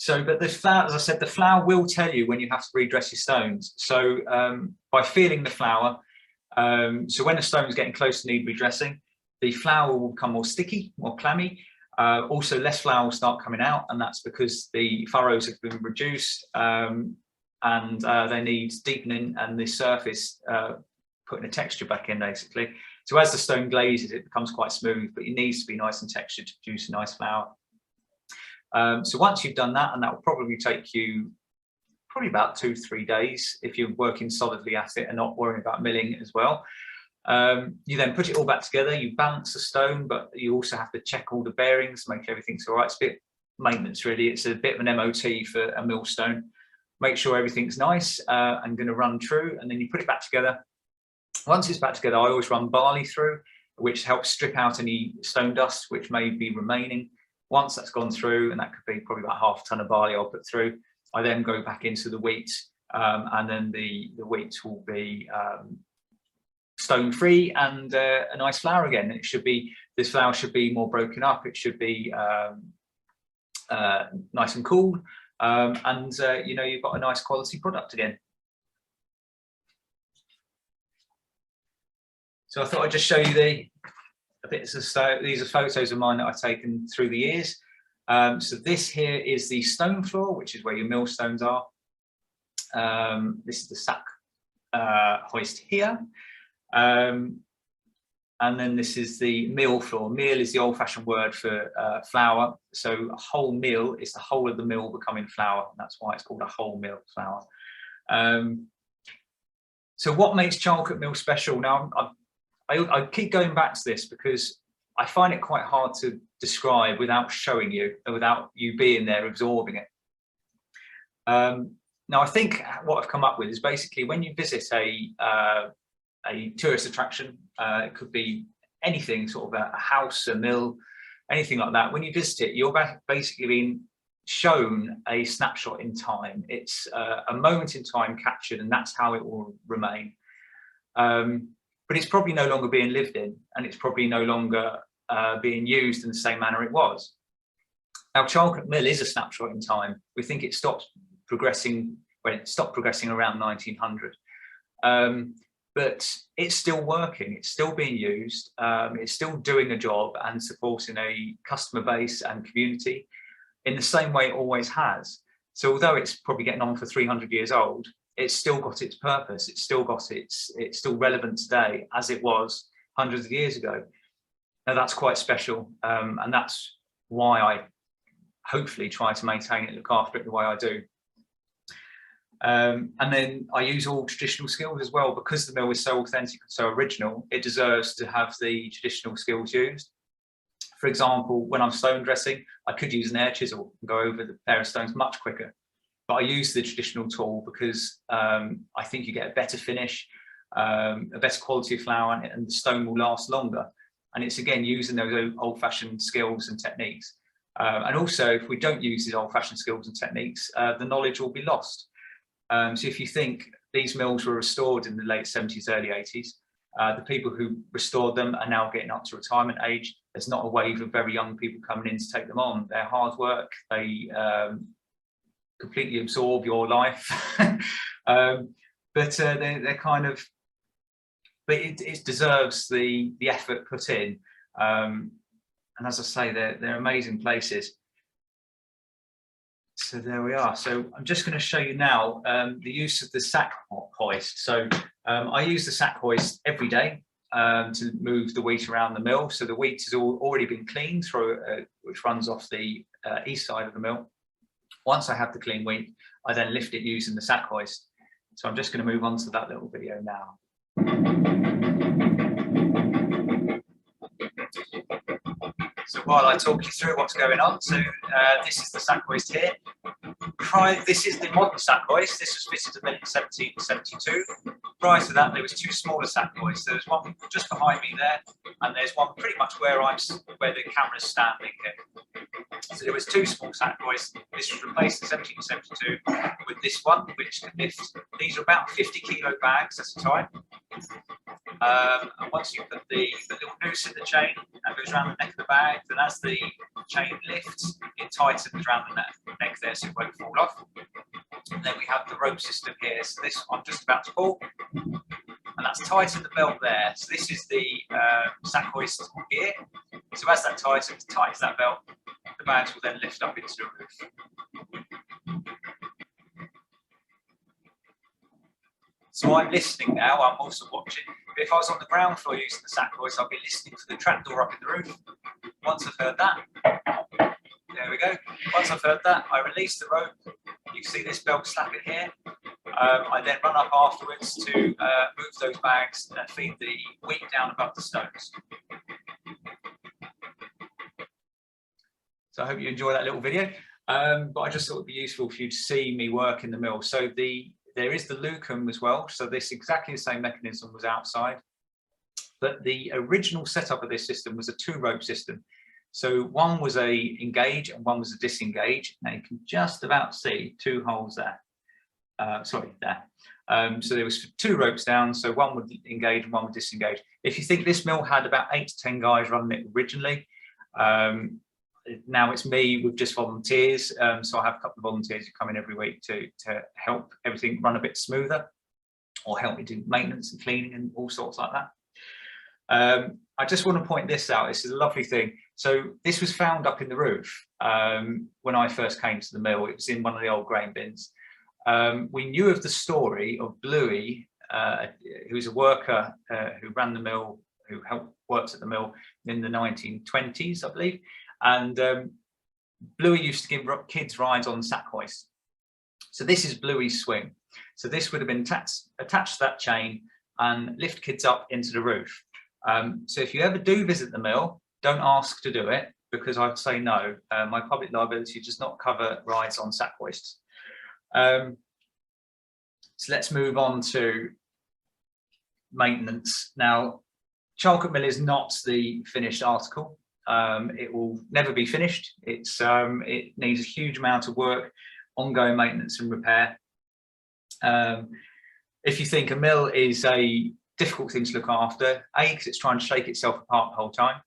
Speaker 3: So, but the flour, as I said, the flour will tell you when you have to redress your stones. So by feeling the flour, so when a stone is getting close to need redressing, the flour will become more sticky, more clammy. Also, less flour will start coming out, and that's because the furrows have been reduced and they need deepening, and the surface putting a texture back in, basically. So as the stone glazes, it becomes quite smooth, but it needs to be nice and textured to produce a nice flour. So once you've done that, and that will probably take you probably about 2 to 3 days if you're working solidly at it and not worrying about milling as well. You then put it all back together, you balance the stone, but you also have to check all the bearings, make everything's all right. It's a bit maintenance, really. It's a bit of an MOT for a millstone. Make sure everything's nice and going to run true, and then you put it back together. Once it's back together, I always run barley through, which helps strip out any stone dust which may be remaining. Once that's gone through, and that could be probably about half a ton of barley I'll put through, I then go back into the wheat, and then the wheat will be stone free and a nice flour again. It should be, this flour should be more broken up. It should be nice and cool, and you know, you've got a nice quality product again. So I thought I'd just show you a bit of stone. These are photos of mine that I've taken through the years. So this here is the stone floor, which is where your millstones are. This is the sack hoist here. And then this is the mill floor. Meal is the old-fashioned word for flour. So a whole meal is the whole of the mill becoming flour. And that's why it's called a whole mill flour. So what makes Charlecote Mill special? Now, I keep going back to this because I find it quite hard to describe without showing you, and without you being there absorbing it. Now, I think what I've come up with is basically when you visit a tourist attraction, it could be anything, sort of a house, a mill, anything like that. When you visit it, you're basically being shown a snapshot in time. It's a moment in time captured, and that's how it will remain. But it's probably no longer being lived in, and it's probably no longer being used in the same manner it was. Now, Charlecote Mill is a snapshot in time. We think it stopped progressing when it stopped progressing around 1900. But it's still working, it's still being used, it's still doing a job and supporting a customer base and community in the same way it always has. So although it's probably getting on for 300 years old, it's still got its purpose, it's still relevant today as it was hundreds of years ago. Now that's quite special, and that's why I hopefully try to maintain it, look after it the way I do. And then I use all traditional skills as well, because the mill is so authentic and so original. It deserves to have the traditional skills used. For example, when I'm stone dressing, I could use an air chisel and go over the pair of stones much quicker, but I use the traditional tool because I think you get a better finish, a better quality of flour, and the stone will last longer. And it's again using those old-fashioned skills and techniques. And also, if we don't use these old-fashioned skills and techniques, the knowledge will be lost. So if you think these mills were restored in the late 70s, early 80s, the people who restored them are now getting up to retirement age. There's not a wave of very young people coming in to take them on. They're hard work, they completely absorb your life. But they're kind of, but it deserves the effort put in. And as I say, they're amazing places. So there we are. So I'm just going to show you now the use of the sack hoist. So I use the sack hoist every day to move the wheat around the mill. So the wheat has already been cleaned through, which runs off the east side of the mill. Once I have the clean wheat, I then lift it using the sack hoist. So I'm just going to move on to that little video now. So while I talk you through what's going on, so this is the sack hoist here. This is the modern sack hoist. This was fitted in 1772. Prior to that, there was two smaller sack hoists. There's one just behind me there, and there's one pretty much where the camera's standing here. So there was two small sack hoists. This was replaced in 1772 with this one, which can lift. These are about 50-kilo bags at a time. And once you put the little noose in the chain and goes around the neck of the bag, then as the chain lifts, it tightens around the neck there so it won't fall off. And then we have the rope system here. So this I'm just about to pull, and that's tightened the belt there. So this is the sack hoist here. So as that tightens that belt, the bags will then lift up into the roof. So I'm listening now, I'm also watching. But if I was on the ground floor using the sack hoist, I'd be listening for the trapdoor up in the roof. Once I've heard that, there we go. Once I've heard that, I release the rope. You can see this belt slapping here. I then run up afterwards to move those bags and feed the wheat down above the stones. So I hope you enjoy that little video. But I just thought it'd be useful for you to see me work in the mill. So there is the lucum as well. So this exactly the same mechanism was outside. But the original setup of this system was a two-rope system. So one was a engage and one was a disengage. Now you can just about see two holes there. Sorry, there. So there was two ropes down. So one would engage and one would disengage. If you think this mill had about 8 to 10 guys running it originally, now it's me with just volunteers. So I have a couple of volunteers who come in every week to help everything run a bit smoother, or help me do maintenance and cleaning and all sorts like that. I just want to point this out. This is a lovely thing. So this was found up in the roof when I first came to the mill. It was in one of the old grain bins. We knew of the story of Bluey, who was a worker who ran the mill, who worked at the mill in the 1920s, I believe. And Bluey used to give kids rides on sack hoist. So this is Bluey's swing. So this would have been attached to that chain and lift kids up into the roof. So if you ever do visit the mill, don't ask to do it, because I'd say no. My public liability does not cover rides on sack hoists. So let's move on to maintenance. Now, Charlecote Mill is not the finished article. It will never be finished. It needs a huge amount of work, ongoing maintenance and repair. If you think a mill is a difficult thing to look after, A, because it's trying to shake itself apart the whole time.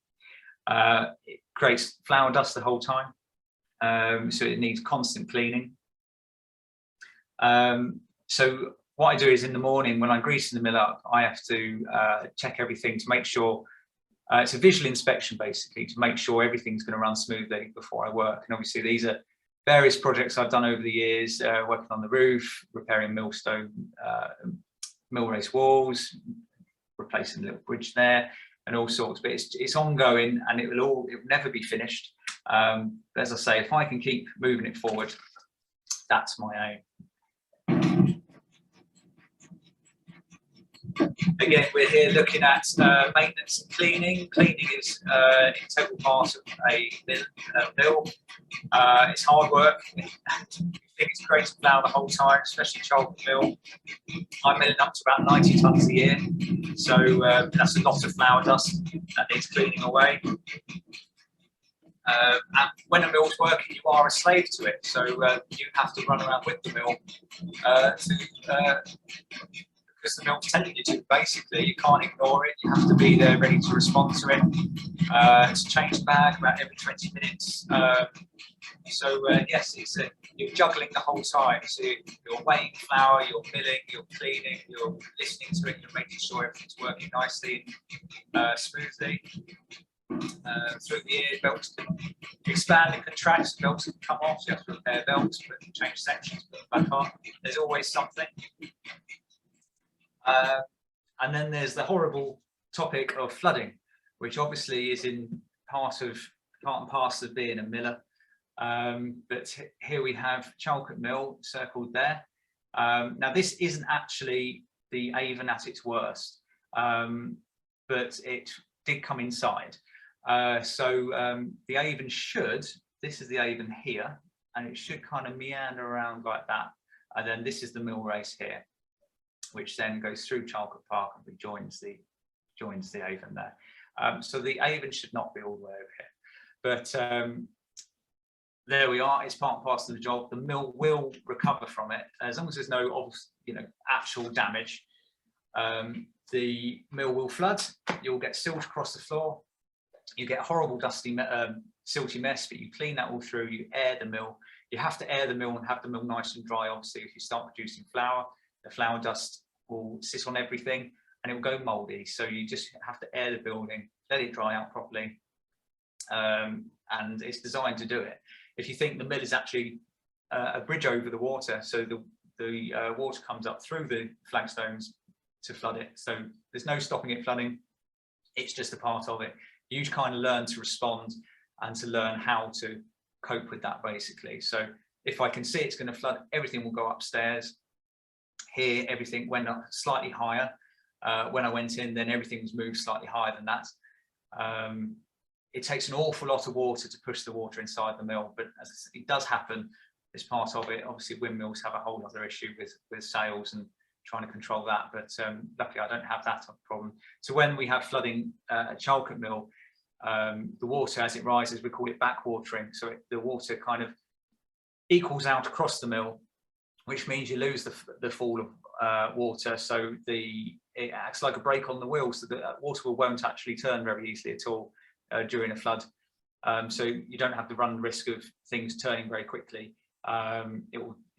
Speaker 3: It creates flour dust the whole time, so it needs constant cleaning. So what I do is in the morning when I'm greasing the mill up, I have to check everything to make sure, it's a visual inspection basically, to make sure everything's going to run smoothly before I work. And obviously these are various projects I've done over the years, working on the roof, repairing millstone, mill race walls, replacing the little bridge there, and all sorts. But it's ongoing, and it will never be finished. As I say, if I can keep moving it forward, that's my aim. Again, we're here looking at maintenance and cleaning. Cleaning is an integral part of a mill. It's hard work. I think it's creating flour the whole time, especially Charlecote Mill. I'm milling up to about 90 tonnes a year, so that's a lot of flour dust that needs cleaning away. And when a mill's working, you are a slave to it, so you have to run around with the mill because the mill's telling you to. Basically, you can't ignore it. You have to be there ready to respond to it. It's a change bag about every 20 minutes. Yes, you're juggling the whole time. So you're weighing flour, you're milling, you're cleaning, you're listening to it, you're making sure everything's working nicely, smoothly. Through the year, belts can expand and contract, belts can come off, you have to repair belts, change sections, put them back on. There's always something. And then there's the horrible topic of flooding, which obviously is in part and parcel of being a miller. But here we have Charlecote Mill circled there. Now this isn't actually the Avon at its worst, but it did come inside. The Avon this is the Avon here, and it should kind of meander around like that. And then this is the mill race here, which then goes through Charlecote Park and rejoins the Avon there. So the Avon should not be all the way over here. But there we are, it's part and parcel of the job. The mill will recover from it, as long as there's no actual damage. The mill will flood, you'll get silt across the floor, you get a horrible dusty silty mess, but you clean that all through, you air the mill. You have to air the mill and have the mill nice and dry. Obviously, if you start producing flour, the flour dust will sit on everything and it will go mouldy. So you just have to air the building, let it dry out properly. And it's designed to do it. If you think the mill is actually a bridge over the water, so the water comes up through the flagstones to flood it. So there's no stopping it flooding. It's just a part of it. You kind of learn to respond and to learn how to cope with that, basically. So if I can see it's going to flood, everything will go upstairs. Here, everything went up slightly higher. When I went in, then everything was moved slightly higher than that. It takes an awful lot of water to push the water inside the mill, but as it does happen, it's part of it. Obviously, windmills have a whole other issue with sails and trying to control that, but luckily I don't have that problem. So when we have flooding at Charlecote Mill, the water, as it rises, we call it backwatering. So the water kind of equals out across the mill, which means you lose the fall of water. So it acts like a brake on the wheel, so the water won't actually turn very easily at all during a flood. So you don't have to run the risk of things turning very quickly.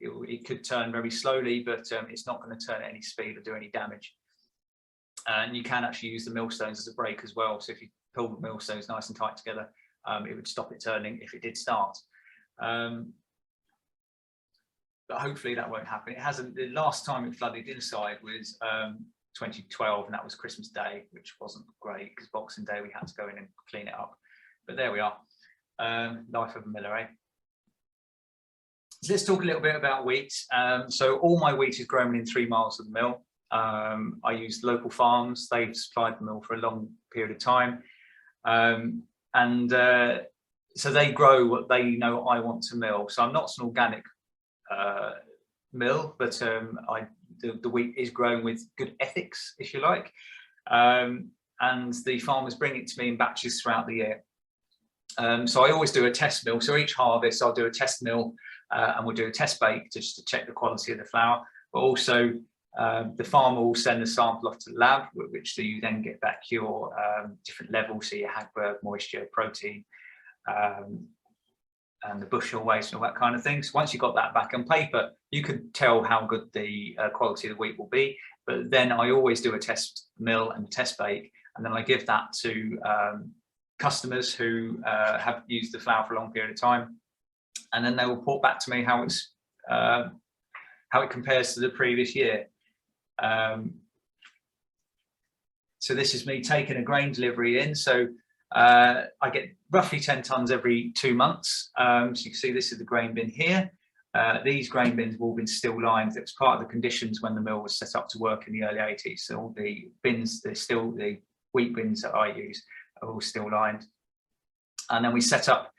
Speaker 3: It could turn very slowly, but it's not going to turn at any speed or do any damage. And you can actually use the millstones as a brake as well. So if you pull the millstones nice and tight together, it would stop it turning if it did start. But hopefully that won't happen. It hasn't. The last time it flooded inside was 2012, and that was Christmas Day, which wasn't great because Boxing Day we had to go in and clean it up. But there we are. Life of a miller, eh? So let's talk a little bit about wheat. So all my wheat is grown within 3 miles of the mill. I use local farms. They've supplied the mill for a long period of time. So they grow what they know I want to mill. So I'm not an organic mill, but the wheat is grown with good ethics, if you like. And the farmers bring it to me in batches throughout the year. So I always do a test mill. So each harvest I'll do a test mill and we'll do a test bake just to check the quality of the flour. But also the farmer will send the sample off to the lab, which you then get back your different levels, so your Hagberg, moisture, protein, and the bushel weight and all that kind of thing. So once you've got that back on paper, you could tell how good the quality of the wheat will be. But then I always do a test mill and a test bake, and then I give that to customers who have used the flour for a long period of time, and then they will report back to me how it's how it compares to the previous year. So this is me taking a grain delivery in. So I get roughly 10 tonnes every 2 months. So you can see this is the grain bin here. These grain bins have all been still lined. It was part of the conditions when the mill was set up to work in the early 80s. So all the bins, they're still the wheat bins that I use are all still lined. And then we set up,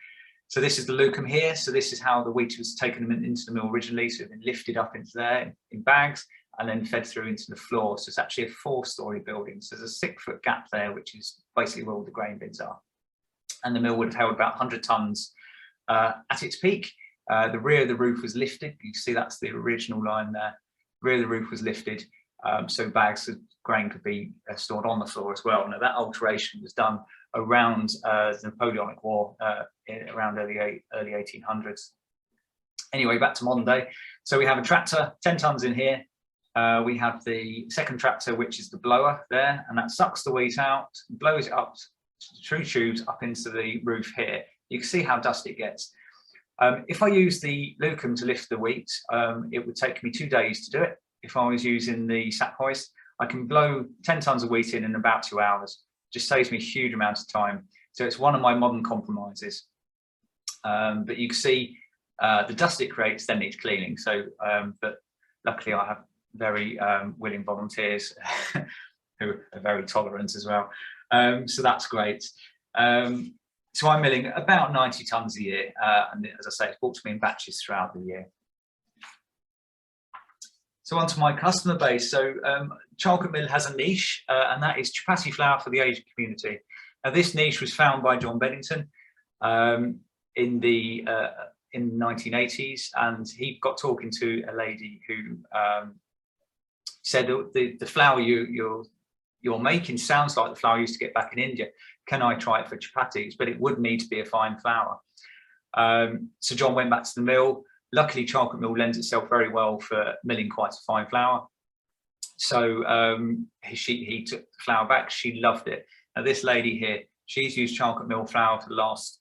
Speaker 3: so this is the lucum here. So this is how the wheat was taken into the mill originally. So it's been lifted up into there in bags and then fed through into the floor. So it's actually a 4-storey building. So there's a 6-foot gap there, which is basically where all the grain bins are. And the mill would have held about 100 tonnes at its peak. The rear of the roof was lifted. You can see that's the original line there. The rear of the roof was lifted, so bags of grain could be stored on the floor as well. Now that alteration was done around the Napoleonic War, around early 1800s. Anyway, back to modern day. So we have a tractor, 10 tonnes in here. We have the second tractor, which is the blower there, and that sucks the wheat out, blows it up through tubes up into the roof here. You can see how dusty it gets. If I use the lucum to lift the wheat, it would take me 2 days to do it. If I was using the sap hoist, I can blow 10 tonnes of wheat in about 2 hours. Just saves me a huge amount of time. So it's one of my modern compromises. But you can see the dust it creates then needs cleaning. So, but luckily I have very willing volunteers who are very tolerant as well. So that's great. So I'm milling about 90 tonnes a year, and as I say, it's brought to me in batches throughout the year. So onto my customer base. So Charlecote Mill has a niche, and that is chapati flour for the Asian community. Now this niche was found by John Bennington in the 1980s, and he got talking to a lady who said the flour you're making sounds like the flour I used to get back in India. Can I try it for chapatis? But it would need to be a fine flour. So John went back to the mill. Luckily, Charlecote Mill lends itself very well for milling quite a fine flour. So he took the flour back. She loved it. Now this lady here, she's used Charlecote Mill flour for the last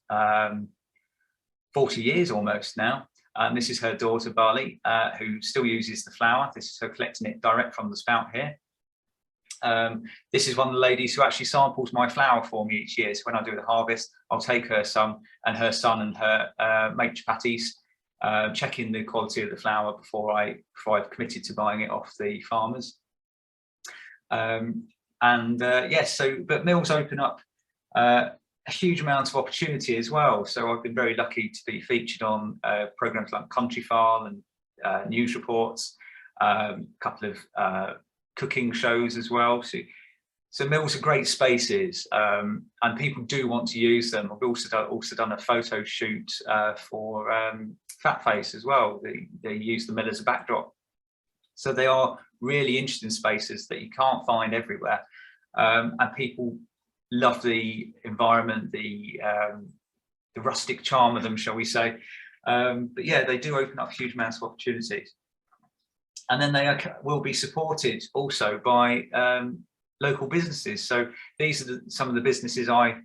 Speaker 3: 40 years almost now. This is her daughter, Bali, who still uses the flour. This is her collecting it direct from the spout here. This is one of the ladies who actually samples my flour for me each year. So when I do the harvest, I'll take her son and her make chapatis, checking the quality of the flour before I've committed to buying it off the farmers. Yes, but mills open up a huge amount of opportunity as well. So I've been very lucky to be featured on programs like Country Farm and news reports, a couple of cooking shows as well. So mills are great spaces, and people do want to use them. I've also done a photo shoot for Fat Face as well. They use the mill as a backdrop. So they are really interesting spaces that you can't find everywhere, and people love the environment, the rustic charm of them, shall we say. But yeah, they do open up huge amounts of opportunities. And then they will be supported also by local businesses. So these are some of the businesses I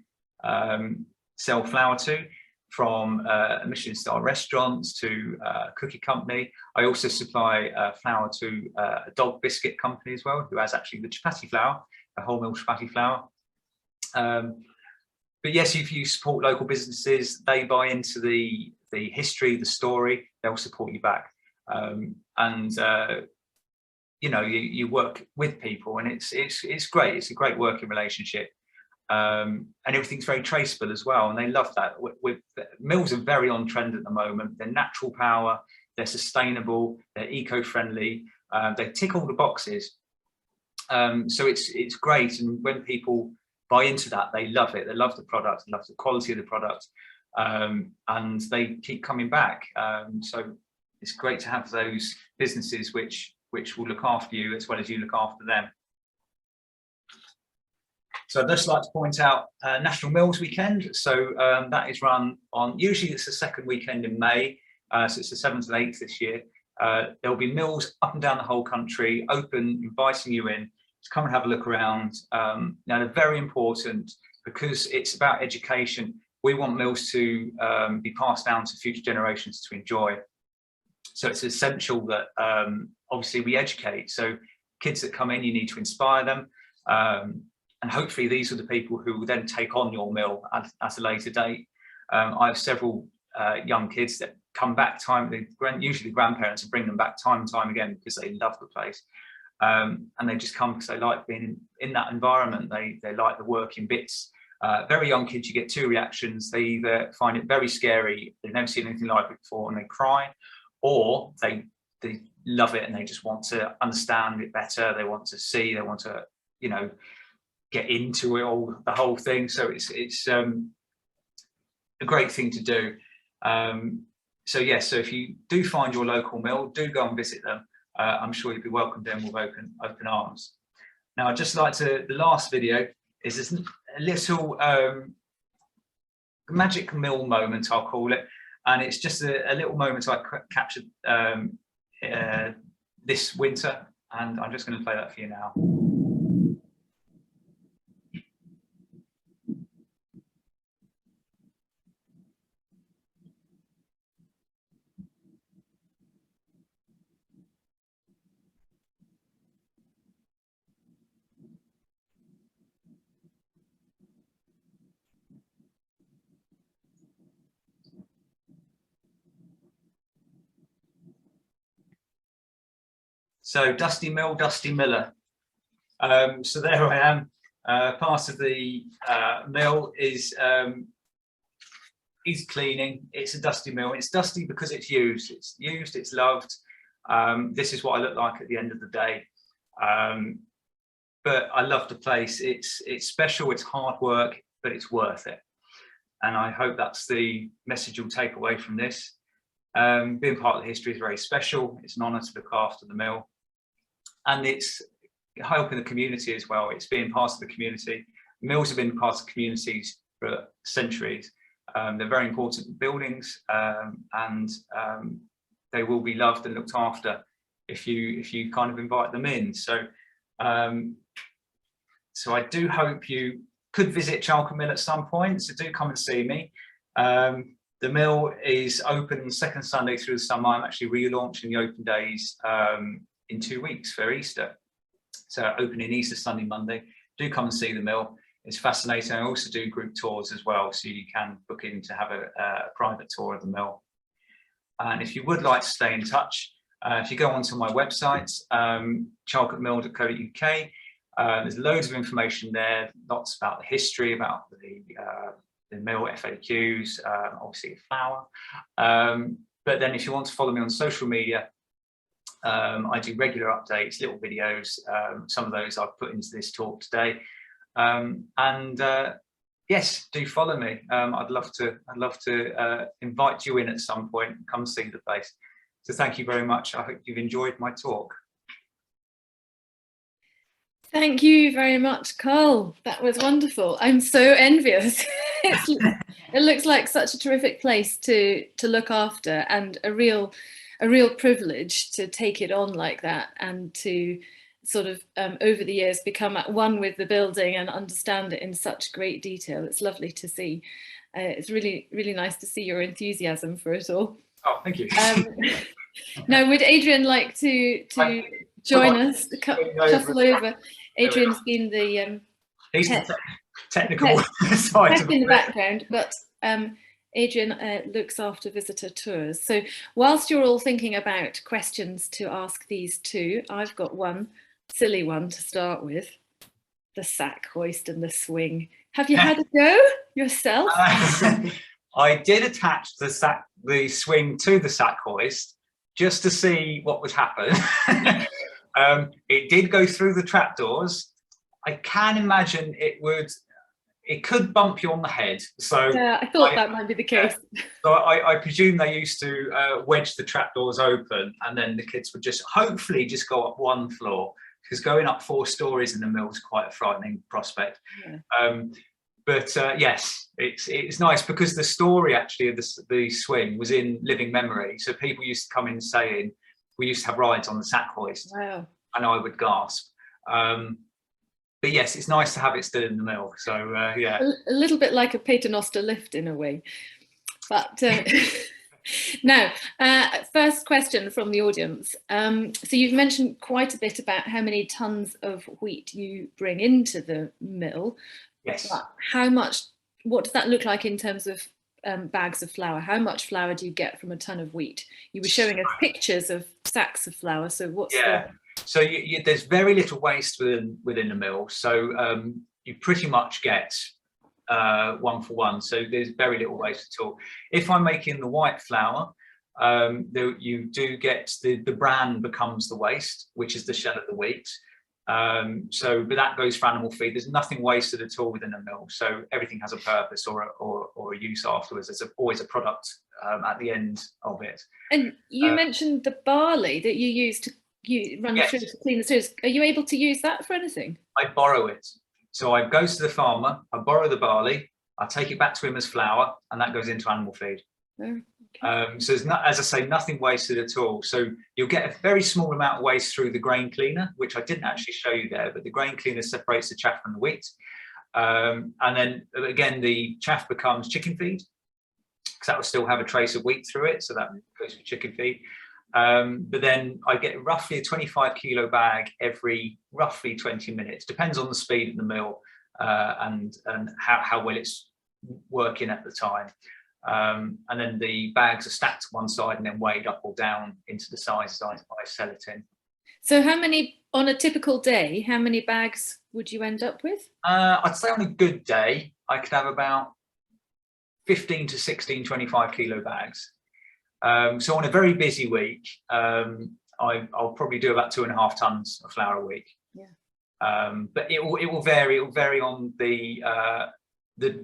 Speaker 3: sell flour to, from Michelin star restaurants to a cookie company. I also supply flour to a dog biscuit company as well, who has actually the chapati flour, a wholemeal chapati flour. But yes, if you support local businesses, they buy into the history, the story, they'll support you back. You know, you work with people, and it's great. It's a great working relationship, and everything's very traceable as well. And they love that. Mills are very on trend at the moment. They're natural power. They're sustainable. They're eco-friendly. They tick all the boxes. So it's great. And when people buy into that, they love it. They love the product. They love the quality of the product, and they keep coming back. So it's great to have those businesses which will look after you as well as you look after them. So I'd just like to point out National Mills Weekend. So that is run on, usually it's the second weekend in May. So it's the 7th and 8th this year. There'll be mills up and down the whole country, open, inviting you in to come and have a look around. Now, they're very important because it's about education. We want mills to be passed down to future generations to enjoy. So it's essential that obviously we educate. So kids that come in, you need to inspire them. And hopefully these are the people who will then take on your mill at a later date. I have several young kids that come back usually grandparents bring them back time and time again because they love the place. And they just come because they like being in that environment. They like the working bits. Very young kids, you get two reactions. They either find it very scary, they've never seen anything like it before, and they cry, or they love it and they just want to understand it better. They want to see, they want to, you know, get into it all, the whole thing. So it's a great thing to do. So yes, so if you do find your local mill, do go and visit them. I'm sure you'll be welcomed in with open arms. Now, I'd just like to, the last video is this a little magic mill moment, I'll call it. And it's just a little moment I captured this winter, and I'm just going to play that for you now. So Dusty Mill, Dusty Miller. So there I am. Part of the mill is cleaning. It's a dusty mill. It's dusty because it's used. It's used, it's loved. This is what I look like at the end of the day. But I love the place. It's special, it's hard work, but it's worth it. And I hope that's the message you'll take away from this. Being part of the history is very special. It's an honour to look after the mill. And it's helping the community as well. It's being part of the community. Mills have been part of communities for centuries. They're very important buildings, and they will be loved and looked after if you kind of invite them in. So so I do hope you could visit Charlecote Mill at some point. So do come and see me. The mill is open the second Sunday through the summer. I'm actually relaunching the open days in 2 weeks for Easter. So opening Easter Sunday, Monday. Do come and see the mill. It's fascinating. I also do group tours as well, so you can book in to have a private tour of the mill. And if you would like to stay in touch, if you go onto my website, charlecotemill.co.uk, there's loads of information there, lots about the history, about the mill, FAQs, obviously flour. But then if you want to follow me on social media, I do regular updates, little videos. Some of those I've put into this talk today. Yes, do follow me. I'd love to invite you in at some point and come see the place. So thank you very much. I hope you've enjoyed my talk.
Speaker 1: Thank you very much, Karl. That was wonderful. I'm so envious. It looks like such a terrific place to look after, and a real privilege to take it on like that, and to sort of over the years become at one with the building and understand it in such great detail. It's lovely to see. It's really nice to see your enthusiasm for it all.
Speaker 3: Oh, thank you.
Speaker 1: Now, would Adrian like to join us? Shuffle over. Adrian's been the
Speaker 3: technical side
Speaker 1: in the background, but Adrian looks after visitor tours. So whilst you're all thinking about questions to ask these two, I've got one silly one to start with. The sack hoist and the swing. Have you had a go yourself?
Speaker 3: I did attach the swing to the sack hoist just to see what would happen. It did go through the trapdoors. I can imagine it could bump you on the head. So
Speaker 1: yeah, I thought that might be the case.
Speaker 3: So I presume they used to wedge the trapdoors open, and then the kids would just hopefully just go up one floor, because going up 4 stories in the mill is quite a frightening prospect. Yeah. But yes, it's nice, because the story actually of the swing was in living memory. So people used to come in saying, we used to have rides on the sack hoist.
Speaker 1: Wow.
Speaker 3: And I would gasp. But yes, it's nice to have it still in the mill. So yeah.
Speaker 1: A little bit like a paternoster lift in a way. But now, first question from the audience. So you've mentioned quite a bit about how many tons of wheat you bring into the mill.
Speaker 3: Yes.
Speaker 1: But how much, what does that look like in terms of bags of flour? How much flour do you get from a ton of wheat? You were showing us pictures of sacks of flour. So what's
Speaker 3: So there's very little waste within the mill. So you pretty much get 1 for 1. So there's very little waste at all. If I'm making the white flour, you do get the bran becomes the waste, which is the shell of the wheat. But that goes for animal feed. There's nothing wasted at all within the mill. So everything has a purpose or a use afterwards. There's always a product at the end of it.
Speaker 1: And you mentioned the barley that you use to run through to clean the sewers. Are you able to use that for anything?
Speaker 3: I borrow it. So I go to the farmer, I borrow the barley, I take it back to him as flour, and that goes into animal feed.
Speaker 1: Oh, okay.
Speaker 3: So there's not, as I say, nothing wasted at all. So you'll get a very small amount of waste through the grain cleaner, which I didn't actually show you there, but the grain cleaner separates the chaff from the wheat. And then again, the chaff becomes chicken feed, because that will still have a trace of wheat through it. So that goes for chicken feed. But then I get roughly a 25 kilo bag every roughly 20 minutes, depends on the speed of the mill and how well it's working at the time. And then the bags are stacked to one side and then weighed up or down into the size I sell it in.
Speaker 1: So how many, on a typical day, how many bags would you end up with?
Speaker 3: I'd say on a good day, I could have about 15 to 16 25 kilo bags. So on a very busy week, I'll probably do about 2.5 tons of flour a week.
Speaker 1: Yeah.
Speaker 3: But it will vary. It will vary on the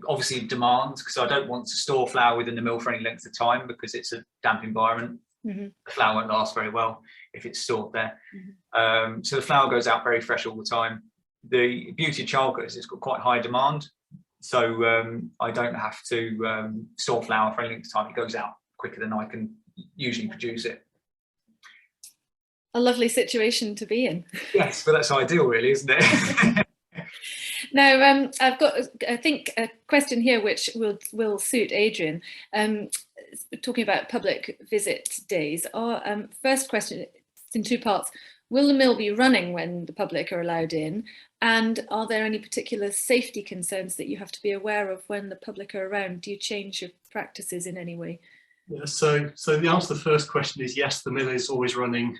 Speaker 3: obviously demand, because I don't want to store flour within the mill for any length of time because it's a damp environment.
Speaker 1: Mm-hmm.
Speaker 3: The flour won't last very well if it's stored there. Mm-hmm. So the flour goes out very fresh all the time. The beauty of Charlecote is it's got quite high demand, so I don't have to store flour for any length of time. It goes out quicker than I can usually produce it.
Speaker 1: A lovely situation to be in.
Speaker 3: Yes, but that's ideal, really, isn't it?
Speaker 1: Now, I've got, I think, a question here which will suit Adrian. Talking about public visit days. Our first question is in 2 parts. Will the mill be running when the public are allowed in? And are there any particular safety concerns that you have to be aware of when the public are around? Do you change your practices in any way?
Speaker 4: Yeah, so the answer to the first question is yes, the mill is always running,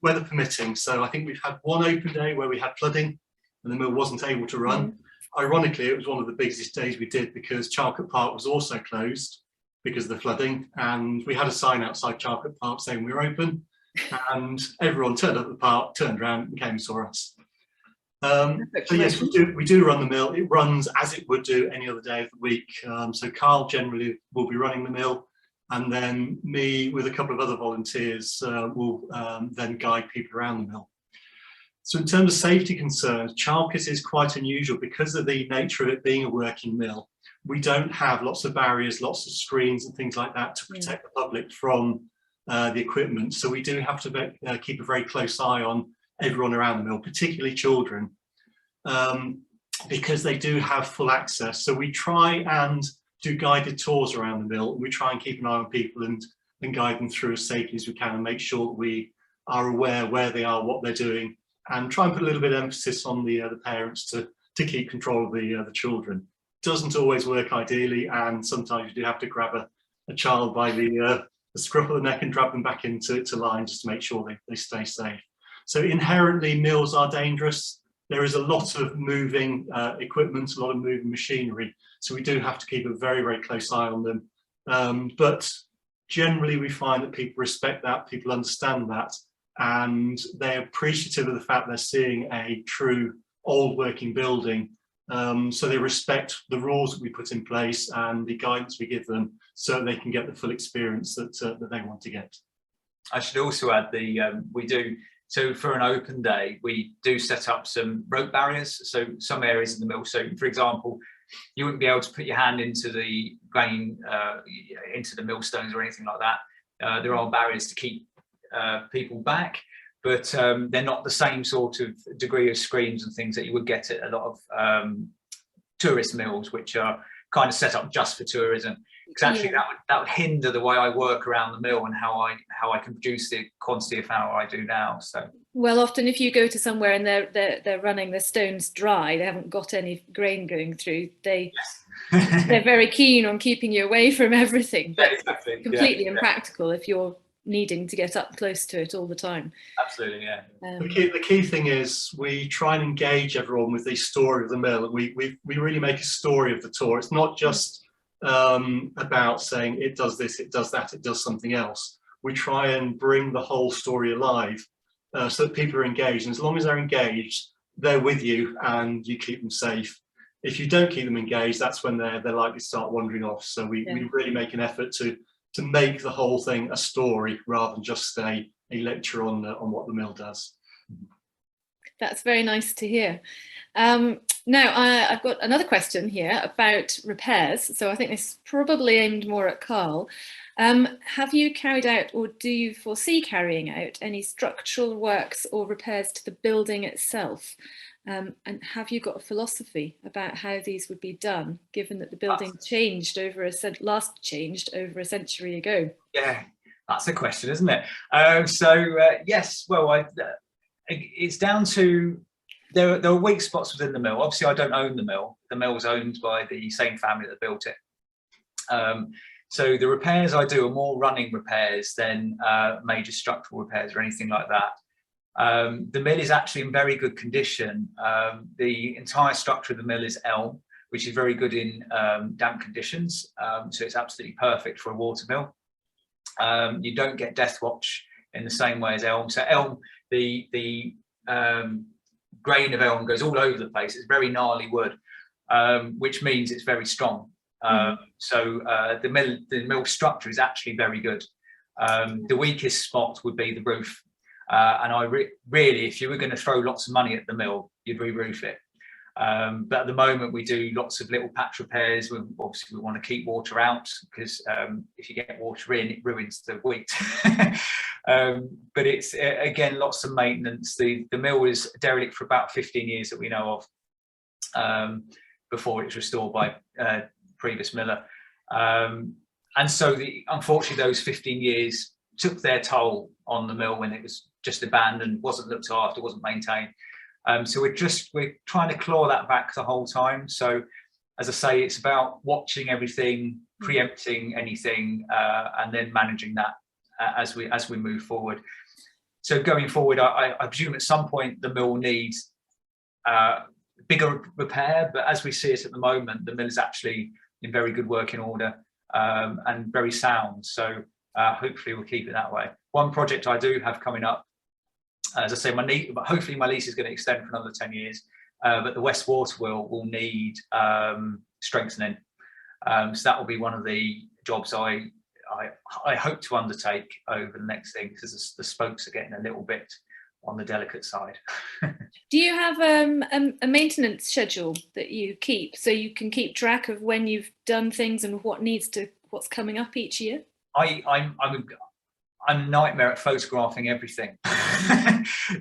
Speaker 4: weather permitting. So I think we've had one open day where we had flooding and the mill wasn't able to run. Ironically, it was one of the busiest days we did because Charlecote Park was also closed because of the flooding, and we had a sign outside Charlecote Park saying we were open, and everyone turned up at the park, turned around and came and saw us. So yes, we do run the mill. It runs as it would do any other day of the week. So Karl generally will be running the mill, and then me with a couple of other volunteers will then guide people around the mill. So in terms of safety concerns, Charlecote is quite unusual because of the nature of it being a working mill. We don't have lots of barriers, lots of screens and things like that to protect the public from the equipment. So we do have to keep a very close eye on everyone around the mill, particularly children, because they do have full access. So we try and do guided tours around the mill. We try and keep an eye on people and guide them through as safely as we can and make sure that we are aware where they are, what they're doing, and try and put a little bit of emphasis on the parents to keep control of the children. Doesn't always work ideally, and sometimes you do have to grab a child by the scruff of the neck and drag them back into line just to make sure they stay safe. So inherently mills are dangerous. There is a lot of moving equipment, a lot of moving machinery, so we do have to keep a very, very close eye on them. But generally we find that people respect that, people understand that, and they're appreciative of the fact they're seeing a true old working building. So they respect the rules that we put in place and the guidance we give them so they can get the full experience that they want to get.
Speaker 3: I should also add we do, so for an open day, we do set up some rope barriers. So some areas of the mill, so for example, you wouldn't be able to put your hand into the grain, into the millstones or anything like that. There are barriers to keep people back, but they're not the same sort of degree of screens and things that you would get at a lot of tourist mills, which are kind of set up just for tourism. Because actually that would hinder the way I work around the mill and how I can produce the quantity of flour I do now. So
Speaker 1: well, often if you go to somewhere and they're running the stones dry, they haven't got any grain going through, they're very keen on keeping you away from everything, but
Speaker 3: exactly.
Speaker 1: completely impractical if you're needing to get up close to it all the time.
Speaker 3: Absolutely, yeah.
Speaker 4: The key thing is we try and engage everyone with the story of the mill. We really make a story of the tour. It's not just about saying it does this, it does that, it does something else. We try and bring the whole story alive so that people are engaged. And as long as they're engaged, they're with you and you keep them safe. If you don't keep them engaged, that's when they're likely to start wandering off. So we really make an effort to make the whole thing a story rather than just a lecture on what the mill does.
Speaker 1: That's very nice to hear. Now, I've got another question here about repairs. So I think this is probably aimed more at Karl. Have you carried out, or do you foresee carrying out, any structural works or repairs to the building itself? And have you got a philosophy about how these would be done, given that the building last changed over a century ago?
Speaker 3: Yeah, that's a question, isn't it? Yes, well, it's down to, there are weak spots within the mill. Obviously, I don't own the mill. The mill's owned by the same family that built it. So the repairs I do are more running repairs than major structural repairs or anything like that. The mill is actually in very good condition. The entire structure of the mill is elm, which is very good in damp conditions. So it's absolutely perfect for a water mill. You don't get death watch in the same way as elm. So elm, the grain of elm goes all over the place. It's very gnarly wood, which means it's very strong. So the mill structure is actually very good. The weakest spot would be the roof. And really, if you were going to throw lots of money at the mill, you'd re-roof it. But at the moment, we do lots of little patch repairs. Obviously, we want to keep water out because if you get water in, it ruins the wheat. But it's, again, lots of maintenance. The mill was derelict for about 15 years that we know of before it was restored by previous miller. And so, unfortunately, those 15 years took their toll on the mill when it was just abandoned, wasn't looked after, wasn't maintained. So we're trying to claw that back the whole time. So as I say, it's about watching everything, preempting anything, and then managing that as we move forward. So going forward, I presume at some point the mill needs bigger repair, but as we see it at the moment, the mill is actually in very good working order and very sound. So hopefully we'll keep it that way. One project I do have coming up, as I say, hopefully my lease is going to extend for another 10 years, but the West Water will need strengthening. So that will be one of the jobs I hope to undertake over the next thing, because the spokes are getting a little bit on the delicate side.
Speaker 1: Do you have a maintenance schedule that you keep, so you can keep track of when you've done things and what's coming up each year?
Speaker 3: I'm a nightmare at photographing everything.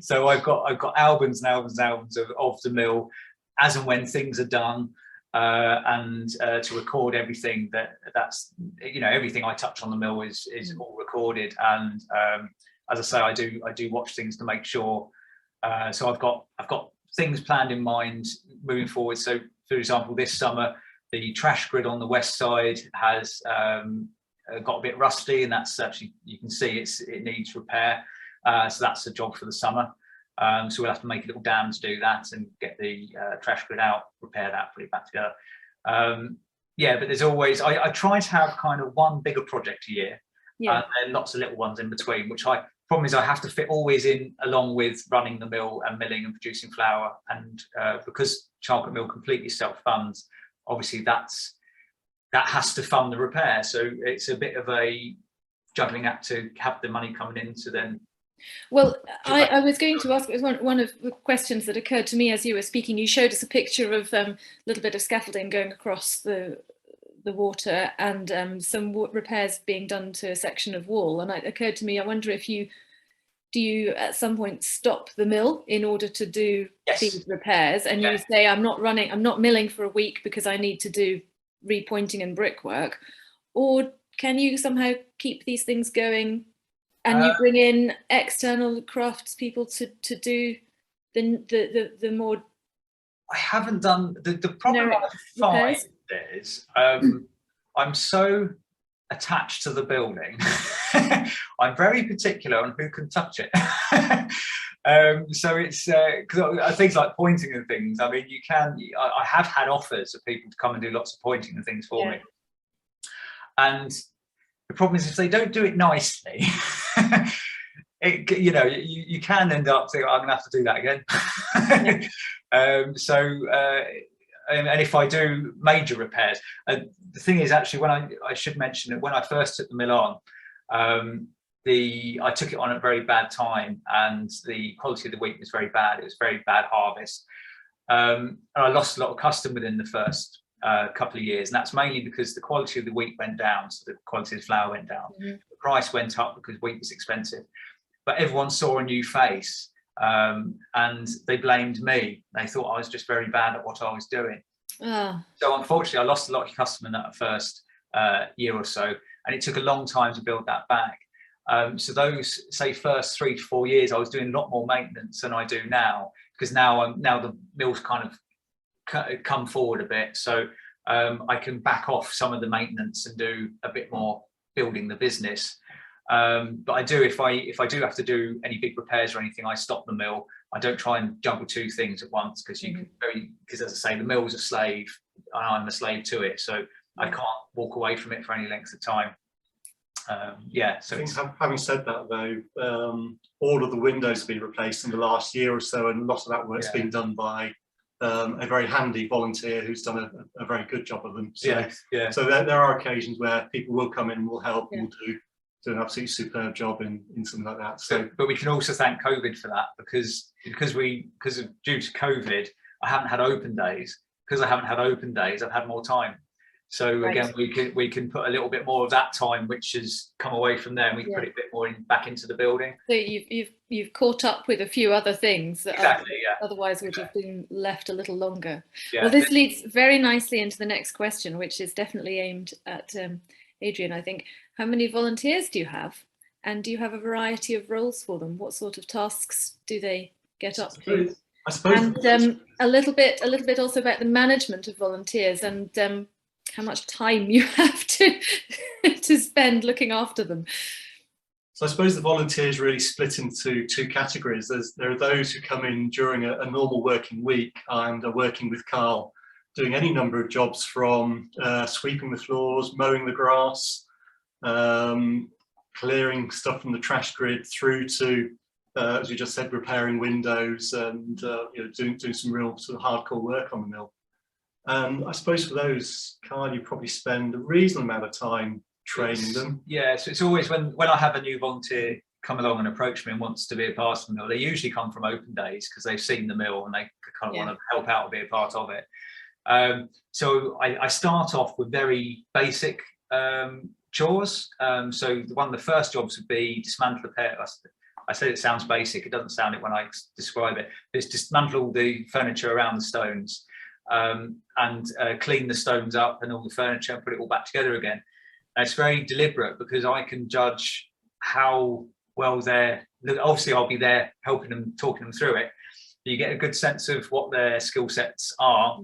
Speaker 3: So I've got albums and albums and albums of the mill as and when things are done, and to record everything that's everything I touch on the mill is all recorded. And as I say, I do watch things to make sure. So I've got things planned in mind moving forward. So for example, this summer the trash grid on the west side has got a bit rusty, and that's actually, you can see it needs repair. So that's a job for the summer. So we'll have to make a little dam to do that and get the trash grid out, repair that, put it back together. Yeah, but there's always, I try to have kind of one bigger project a year, and then lots of little ones in between, which problem is I have to fit always in along with running the mill and milling and producing flour. And because Charlecote Mill completely self-funds, obviously that has to fund the repair. So it's a bit of a juggling act to have the money coming in to then.
Speaker 1: Well, I was going to ask, it was one of the questions that occurred to me as you were speaking. You showed us a picture of a little bit of scaffolding going across the water, and some repairs being done to a section of wall. And it occurred to me, I wonder if you do you at some point stop the mill in order to do these repairs? And you say, I'm not milling for a week because I need to do repointing and brickwork? Or can you somehow keep these things going, and you bring in external craftspeople to do the more?
Speaker 3: I haven't done the problem I find is I'm so attached to the building. I'm very particular on who can touch it. So it's because things like pointing and things, I mean, I have had offers of people to come and do lots of pointing and things for me. And the problem is if they don't do it nicely, you can end up thinking, I'm gonna have to do that again. And if I do major repairs, the thing is, actually, when I should mention that when I first took the mill on, I took it on at a very bad time, and the quality of the wheat was very bad. It was very bad harvest, and I lost a lot of custom within the first couple of years, and that's mainly because the quality of the wheat went down, so the quality of the flour went down. The price went up because wheat was expensive, but everyone saw a new face. And they blamed me. They thought I was just very bad at what I was doing. So unfortunately, I lost a lot of custom in that first year or so, and it took a long time to build that back. So those, say, first 3 to 4 years, I was doing a lot more maintenance than I do now, because now the mill's kind of come forward a bit, so I can back off some of the maintenance and do a bit more building the business. But I do, if I do have to do any big repairs or anything, I stop the mill. I don't try and juggle 2 things at once, because because as I say, the mill's a slave and I'm a slave to it, so I can't walk away from it for any length of time. So
Speaker 4: having said that, though, all of the windows have been replaced in the last year or so, and a lot of that work's been done by a very handy volunteer who's done a very good job of them. So there are occasions where people will come in and will help and will do an absolutely superb job in something like that. So,
Speaker 3: but we can also thank COVID for that, because due to COVID, I haven't had open days. Because I haven't had open days, I've had more time. So again, we can put a little bit more of that time, which has come away from there, and we can put it a bit more back into the building.
Speaker 1: So you've caught up with a few other things that otherwise would have been left a little longer. Well, this leads very nicely into the next question, which is definitely aimed at Adrian, I think. How many volunteers do you have? And do you have a variety of roles for them? What sort of tasks do they get up to?
Speaker 4: I suppose.
Speaker 1: And a little bit also about the management of volunteers, and how much time you have to spend looking after them.
Speaker 4: So I suppose the volunteers really split into 2 categories. There are those who come in during a normal working week and are working with Karl, doing any number of jobs from sweeping the floors, mowing the grass, clearing stuff from the trash grid, through to, as you just said, repairing windows and doing some real sort of hardcore work on the mill. I suppose for those, Karl, you probably spend a reasonable amount of time training them.
Speaker 3: Yeah, so it's always when I have a new volunteer come along and approach me and wants to be a part of the mill, they usually come from open days because they've seen the mill and they kind of want to help out and be a part of it. So I start off with very basic chores. So one of the first jobs would be dismantle repair. I said it sounds basic, it doesn't sound it when I describe it. It's dismantle all the furniture around the stones, and clean the stones up and all the furniture and put it all back together again. And it's very deliberate because I can judge how well obviously I'll be there helping them, talking them through it. You get a good sense of what their skill sets are.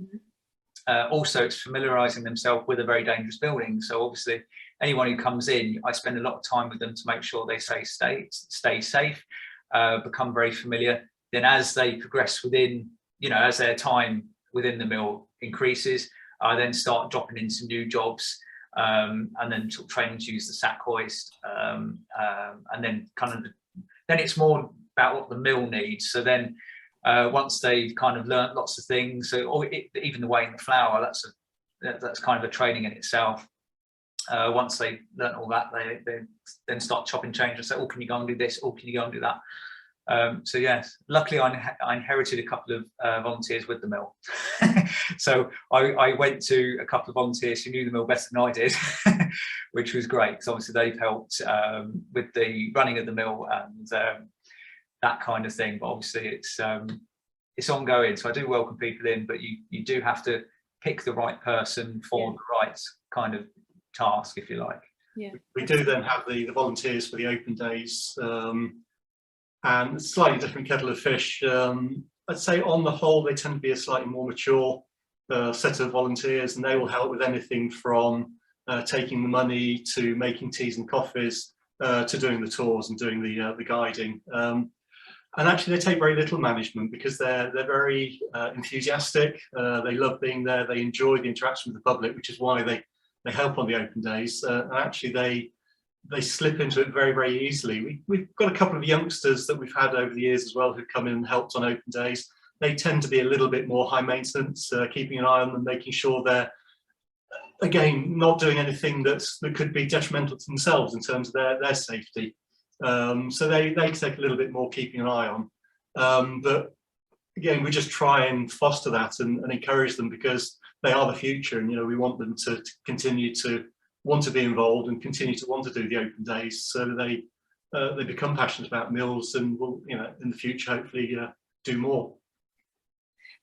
Speaker 3: Also, it's familiarising themselves with a very dangerous building. So obviously, anyone who comes in, I spend a lot of time with them to make sure they stay safe, become very familiar. Then as they progress within, as their time within the mill increases, I then start dropping in some new jobs, and then sort of training to use the sack hoist, and then then it's more about what the mill needs. So then once they've kind of learnt lots of things, so even the weighing the flour, that's kind of a training in itself. Once they learnt all that, they then start chopping change and say, oh, can you go and do this? Oh, can you go and do that? So yes, luckily I inherited a couple of volunteers with the mill. So I went to a couple of volunteers who knew the mill better than I did, which was great because obviously they've helped with the running of the mill and that kind of thing. But obviously it's ongoing. So I do welcome people in, but you do have to pick the right person for the right kind of task, if you like.
Speaker 1: Yeah.
Speaker 4: We do then have the volunteers for the open days, and slightly different kettle of fish. I'd say on the whole, they tend to be a slightly more mature set of volunteers, and they will help with anything from taking the money to making teas and coffees to doing the tours and doing the guiding. And actually, they take very little management because they're very enthusiastic. They love being there. They enjoy the interaction with the public, which is why they help on the open days. And actually, they slip into it very, very easily. We've got a couple of youngsters that we've had over the years as well who've come in and helped on open days. They tend to be a little bit more high maintenance, keeping an eye on them, making sure they're, again, not doing anything that could be detrimental to themselves in terms of their safety. So they take a little bit more keeping an eye on. But again, we just try and foster that and encourage them, because they are the future, and we want them to continue to want to be involved and continue to want to do the open days, so they become passionate about mills and will, in the future, hopefully do more.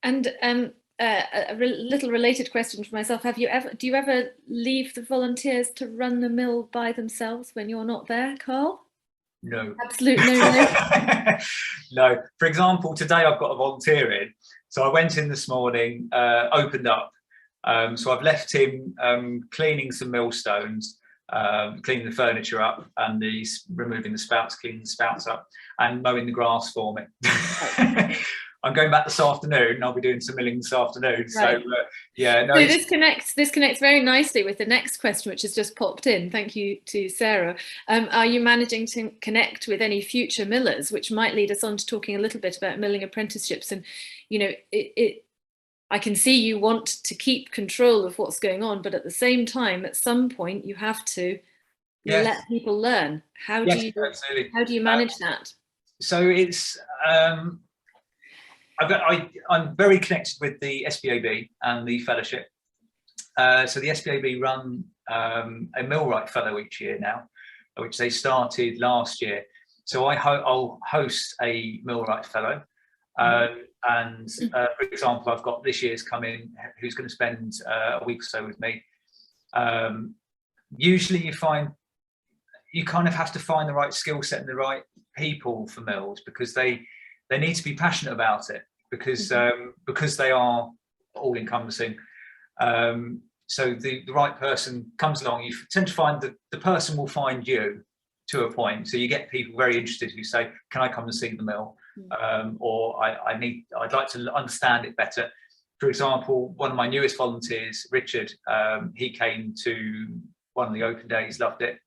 Speaker 1: And a little related question for myself: do you ever leave the volunteers to run the mill by themselves when you're not there, Karl?
Speaker 3: No.
Speaker 1: Absolutely no.
Speaker 3: No. For example, today I've got a volunteer in. So I went in this morning, opened up. So I've left him cleaning some millstones, cleaning the furniture up, and removing the spouts, cleaning the spouts up, and mowing the grass for me. I'm going back this afternoon, and I'll be doing some milling this afternoon. Right. So yeah, no.
Speaker 1: So this connects very nicely with the next question, which has just popped in. Thank you to Sarah. Are you managing to connect with any future millers, which might lead us on to talking a little bit about milling apprenticeships? And I can see you want to keep control of what's going on, but at the same time, at some point, you have to let people learn. How do you manage that?
Speaker 3: So it's I'm very connected with the SPAB and the fellowship. So the SPAB run a millwright fellow each year now, which they started last year. So I'll host a millwright fellow. And for example, I've got this year's come in who's going to spend a week or so with me. Usually you kind of have to find the right skill set and the right people for mills, because they need to be passionate about it, because they are all encompassing. So the right person comes along, you tend to find that the person will find you to a point. So you get people very interested who say, can I come and see the mill? Or I'd like to understand it better. For example, one of my newest volunteers, Richard, he came to one of the open days, loved it.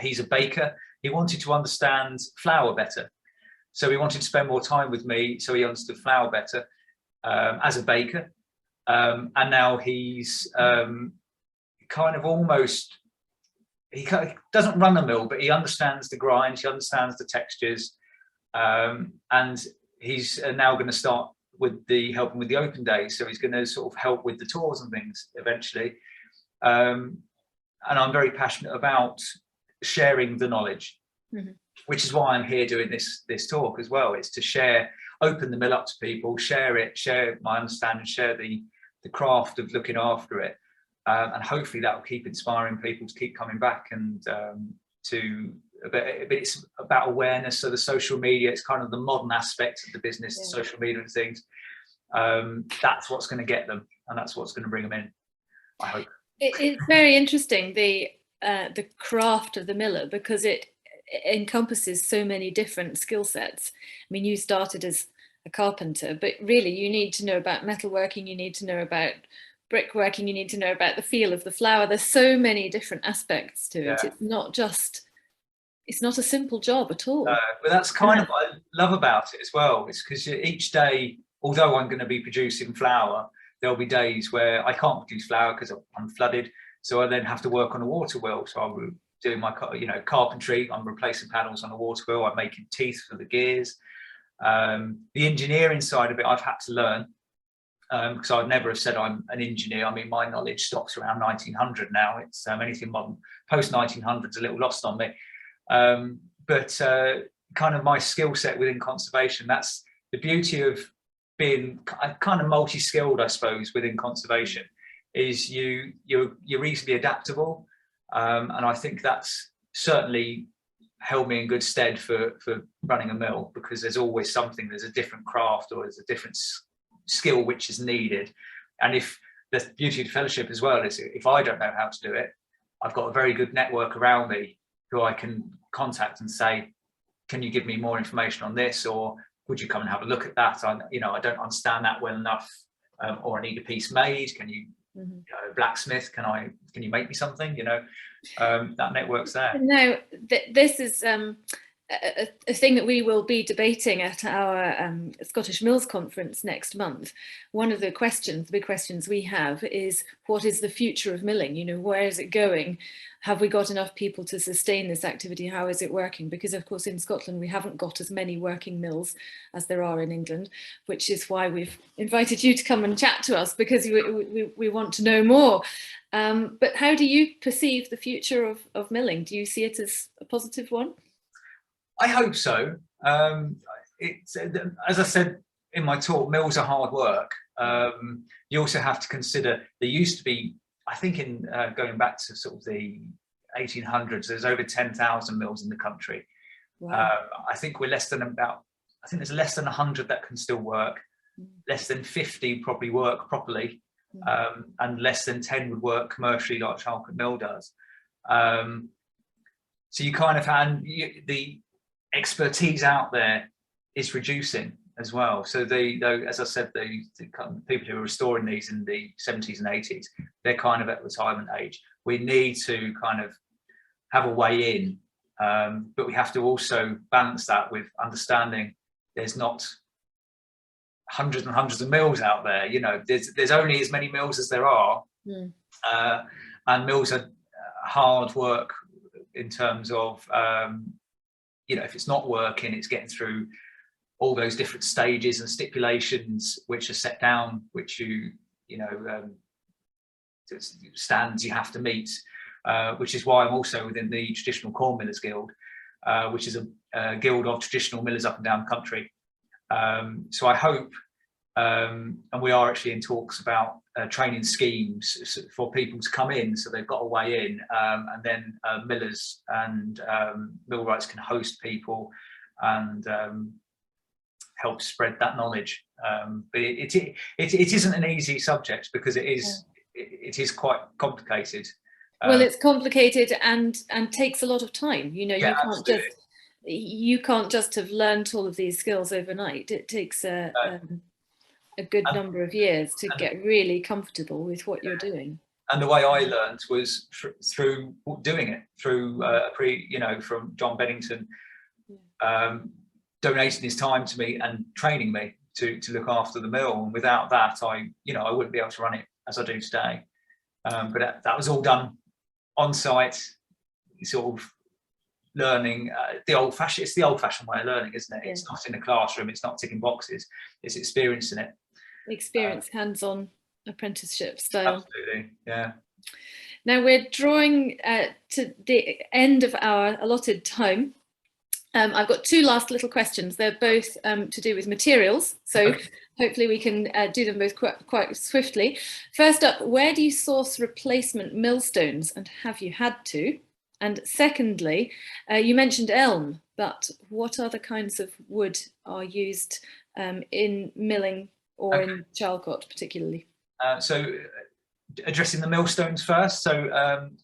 Speaker 3: He's a baker. He wanted to understand flour better. So he wanted to spend more time with me, so he understood flour better as a baker. And now he's kind of almost, he doesn't run a mill, but he understands the grinds, he understands the textures. And he's now going to start with helping with the open days. So he's going to sort of help with the tours and things eventually. And I'm very passionate about sharing the knowledge, which is why I'm here doing this talk as well. It's to open the mill up to people, share my understanding, share the craft of looking after it. And hopefully that will keep inspiring people to keep coming back and but it's about awareness. So the social media, it's kind of the modern aspect of the business, the social media and things. That's what's going to get them, and that's what's going to bring them in, I hope.
Speaker 1: It's very interesting, the craft of the miller, because it encompasses so many different skill sets. I mean, you started as a carpenter, but really you need to know about metalworking, you need to know about brickworking, you need to know about the feel of the flour. There's so many different aspects to it. It's not a simple job at all.
Speaker 3: But that's kind of what I love about it as well. It's because each day, although I'm going to be producing flour, there'll be days where I can't produce flour because I'm flooded. So I then have to work on a water wheel. So I'm doing my carpentry. I'm replacing panels on a water wheel. I'm making teeth for the gears. The engineering side of it, I've had to learn, because I'd never have said I'm an engineer. I mean, my knowledge stops around 1900 now. It's anything modern. Post 1900 is a little lost on me. But kind of my skill set within conservation. That's the beauty of being kind of multi-skilled, I suppose, within conservation, is you're easily adaptable, and I think that's certainly held me in good stead for running a mill, because there's always something, there's a different craft or there's a different skill which is needed. And if the beauty of the fellowship as well is, if I don't know how to do it, I've got a very good network around me who I can contact and say, can you give me more information on this, or would you come and have a look at that? I don't understand that well enough, or I need a piece made. Can you, blacksmith? Can you make me something? That network's there.
Speaker 1: No, this is a thing that we will be debating at our Scottish Mills Conference next month. One of the big questions we have is, what is the future of milling? Where is it going? Have we got enough people to sustain this activity? How is it working? Because of course in Scotland we haven't got as many working mills as there are in England, which is why we've invited you to come and chat to us, because we want to know more. But how do you perceive the future of milling? Do you see it as a positive one?
Speaker 3: I hope so. It's, as I said in my talk, mills are hard work. You also have to consider, there used to be, I think in going back to sort of the 1800s, there's over 10,000 mills in the country. Wow. I think we're less than there's less than 100 that can still work. Less than 50 probably work properly, and less than 10 would work commercially like Charlecote Mill does. So you kind of, and the expertise out there is reducing as well. So as I said, the people who are restoring these in the 70s and 80s, they're kind of at retirement age. We need to kind of have a way in, but we have to also balance that with understanding there's not hundreds and hundreds of mills out there. There's only as many mills as there are, and mills are hard work in terms of if it's not working, it's getting through all those different stages and stipulations which are set down, which stands you have to meet, which is why I'm also within the Traditional Corn Millers Guild, which is a guild of traditional millers up and down the country. So I hope, and we are actually in talks about training schemes for people to come in, so they've got a way in, and then millers and millwrights can host people and help spread that knowledge. But it isn't an easy subject, because it is quite complicated.
Speaker 1: Well, it's complicated and takes a lot of time. You can't just have learned all of these skills overnight. It takes a good number of years to get really comfortable with what you're doing.
Speaker 3: And the way I learned was through doing it, through from John Bennington donating his time to me and training me to look after the mill. And without that, I wouldn't be able to run it as I do today. But that was all done on site, sort of learning it's the old-fashioned way of learning, isn't it? Yeah. It's not in a classroom, it's not ticking boxes, it's experiencing it.
Speaker 1: Hands-on apprenticeship style.
Speaker 3: Absolutely, yeah.
Speaker 1: Now we're drawing to the end of our allotted time. I've got two last little questions. They're both to do with materials, so hopefully we can do them both quite swiftly. First up, where do you source replacement millstones, and have you had to? And secondly, you mentioned elm, but what other kinds of wood are used in milling or in Charlecote particularly? So
Speaker 3: addressing the millstones first. So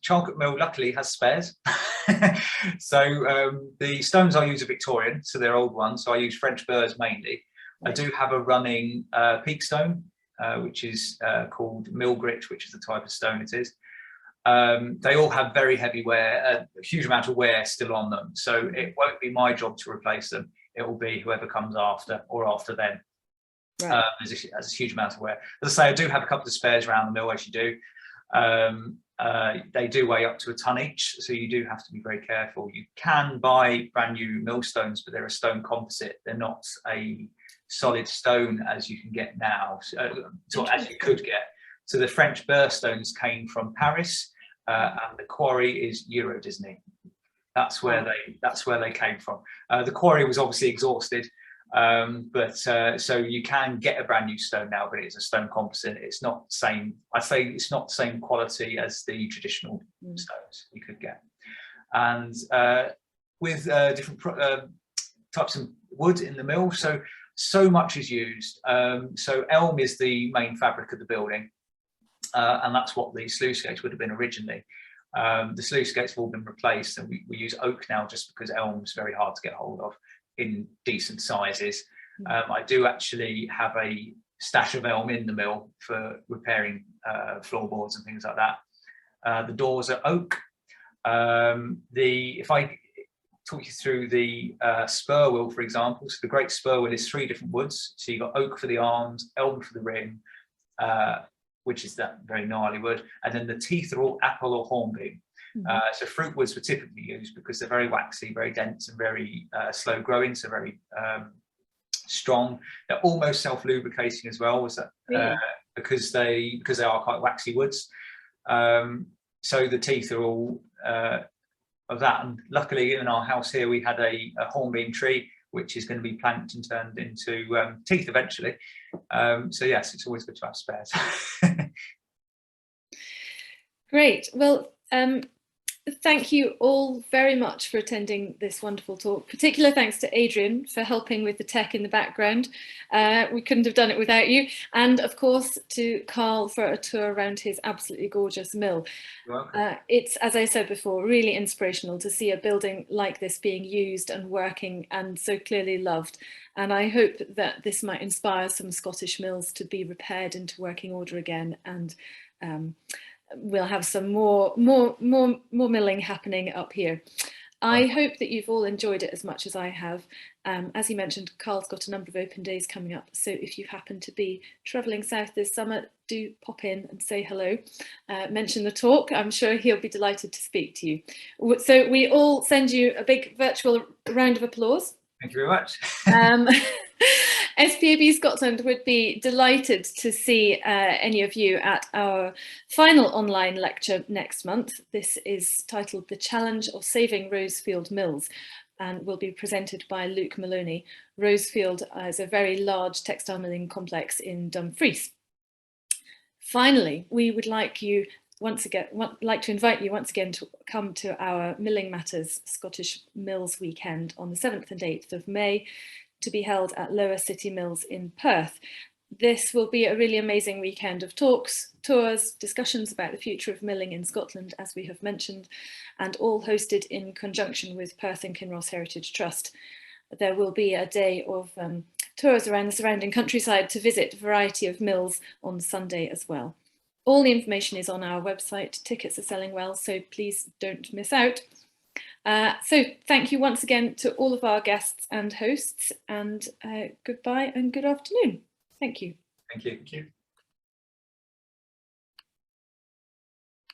Speaker 3: Charlecote Mill luckily has spares. So the stones I use are Victorian, so they're old ones. So I use French burrs mainly. I do have a running peak stone, which is called mill grit, which is the type of stone it is. They all have very heavy wear, a huge amount of wear still on them. So it won't be my job to replace them. It will be whoever comes after or after them. Right. There's a huge amount of wear. As I say, I do have a couple of spares around the mill, as you do. They do weigh up to a ton each, so you do have to be very careful. You can buy brand new millstones, but they're a stone composite. They're not a solid stone as you can get now, so as you could get. So the French burr stones came from Paris, and the quarry is Euro Disney. That's where they came from. The quarry was obviously exhausted, but so you can get a brand new stone now, but it's a stone composite. It's not the same. I'd say it's not the same quality as the traditional stones you could get. And with different types of wood in the mill, so much is used. So elm is the main fabric of the building, and that's what the sluice gates would have been originally. The sluice gates have all been replaced, and we use oak now just because elm's very hard to get hold of in decent sizes. I do actually have a stash of elm in the mill for repairing floorboards and things like that. The doors are oak. If I talk you through the spur wheel, for example, so the great spur wheel is 3 different woods. So you've got oak for the arms, elm for the rim, which is that very gnarly wood, and then the teeth are all apple or hornbeam. So fruit woods were typically used because they're very waxy, very dense, and very slow growing, so very strong. They're almost self-lubricating as well, because they are quite waxy woods. So the teeth are all of that, and luckily in our house here we had a hornbeam tree, which is going to be planked and turned into teeth eventually. So yes, it's always good to have spares.
Speaker 1: Great. Well, thank you all very much for attending this wonderful talk. Particular thanks to Adrian for helping with the tech in the background. We couldn't have done it without you. And of course to Karl for a tour around his absolutely gorgeous mill.
Speaker 3: You're welcome.
Speaker 1: It's, as I said before, really inspirational to see a building like this being used and working and so clearly loved. And I hope that this might inspire some Scottish mills to be repaired into working order again, and we'll have some more milling happening up here. I hope that you've all enjoyed it as much as I have. As he mentioned, Karl's got a number of open days coming up, so if you happen to be travelling south this summer, do pop in and say hello. Mention the talk. I'm sure he'll be delighted to speak to you. So we all send you a big virtual round of applause.
Speaker 3: Thank you very much.
Speaker 1: SPAB Scotland would be delighted to see any of you at our final online lecture next month. This is titled The Challenge of Saving Rosefield Mills, and will be presented by Luke Maloney. Rosefield is a very large textile milling complex in Dumfries. Finally, we would like to invite you once again to come to our Milling Matters Scottish Mills Weekend on the 7th and 8th of May, to be held at Lower City Mills in Perth. This will be a really amazing weekend of talks, tours, discussions about the future of milling in Scotland, as we have mentioned, and all hosted in conjunction with Perth and Kinross Heritage Trust. There will be a day of tours around the surrounding countryside to visit a variety of mills on Sunday as well. All the information is on our website. Tickets are selling well, so please don't miss out. So thank you once again to all of our guests and hosts, and goodbye and good afternoon. Thank you.
Speaker 3: Thank you.
Speaker 4: Thank you.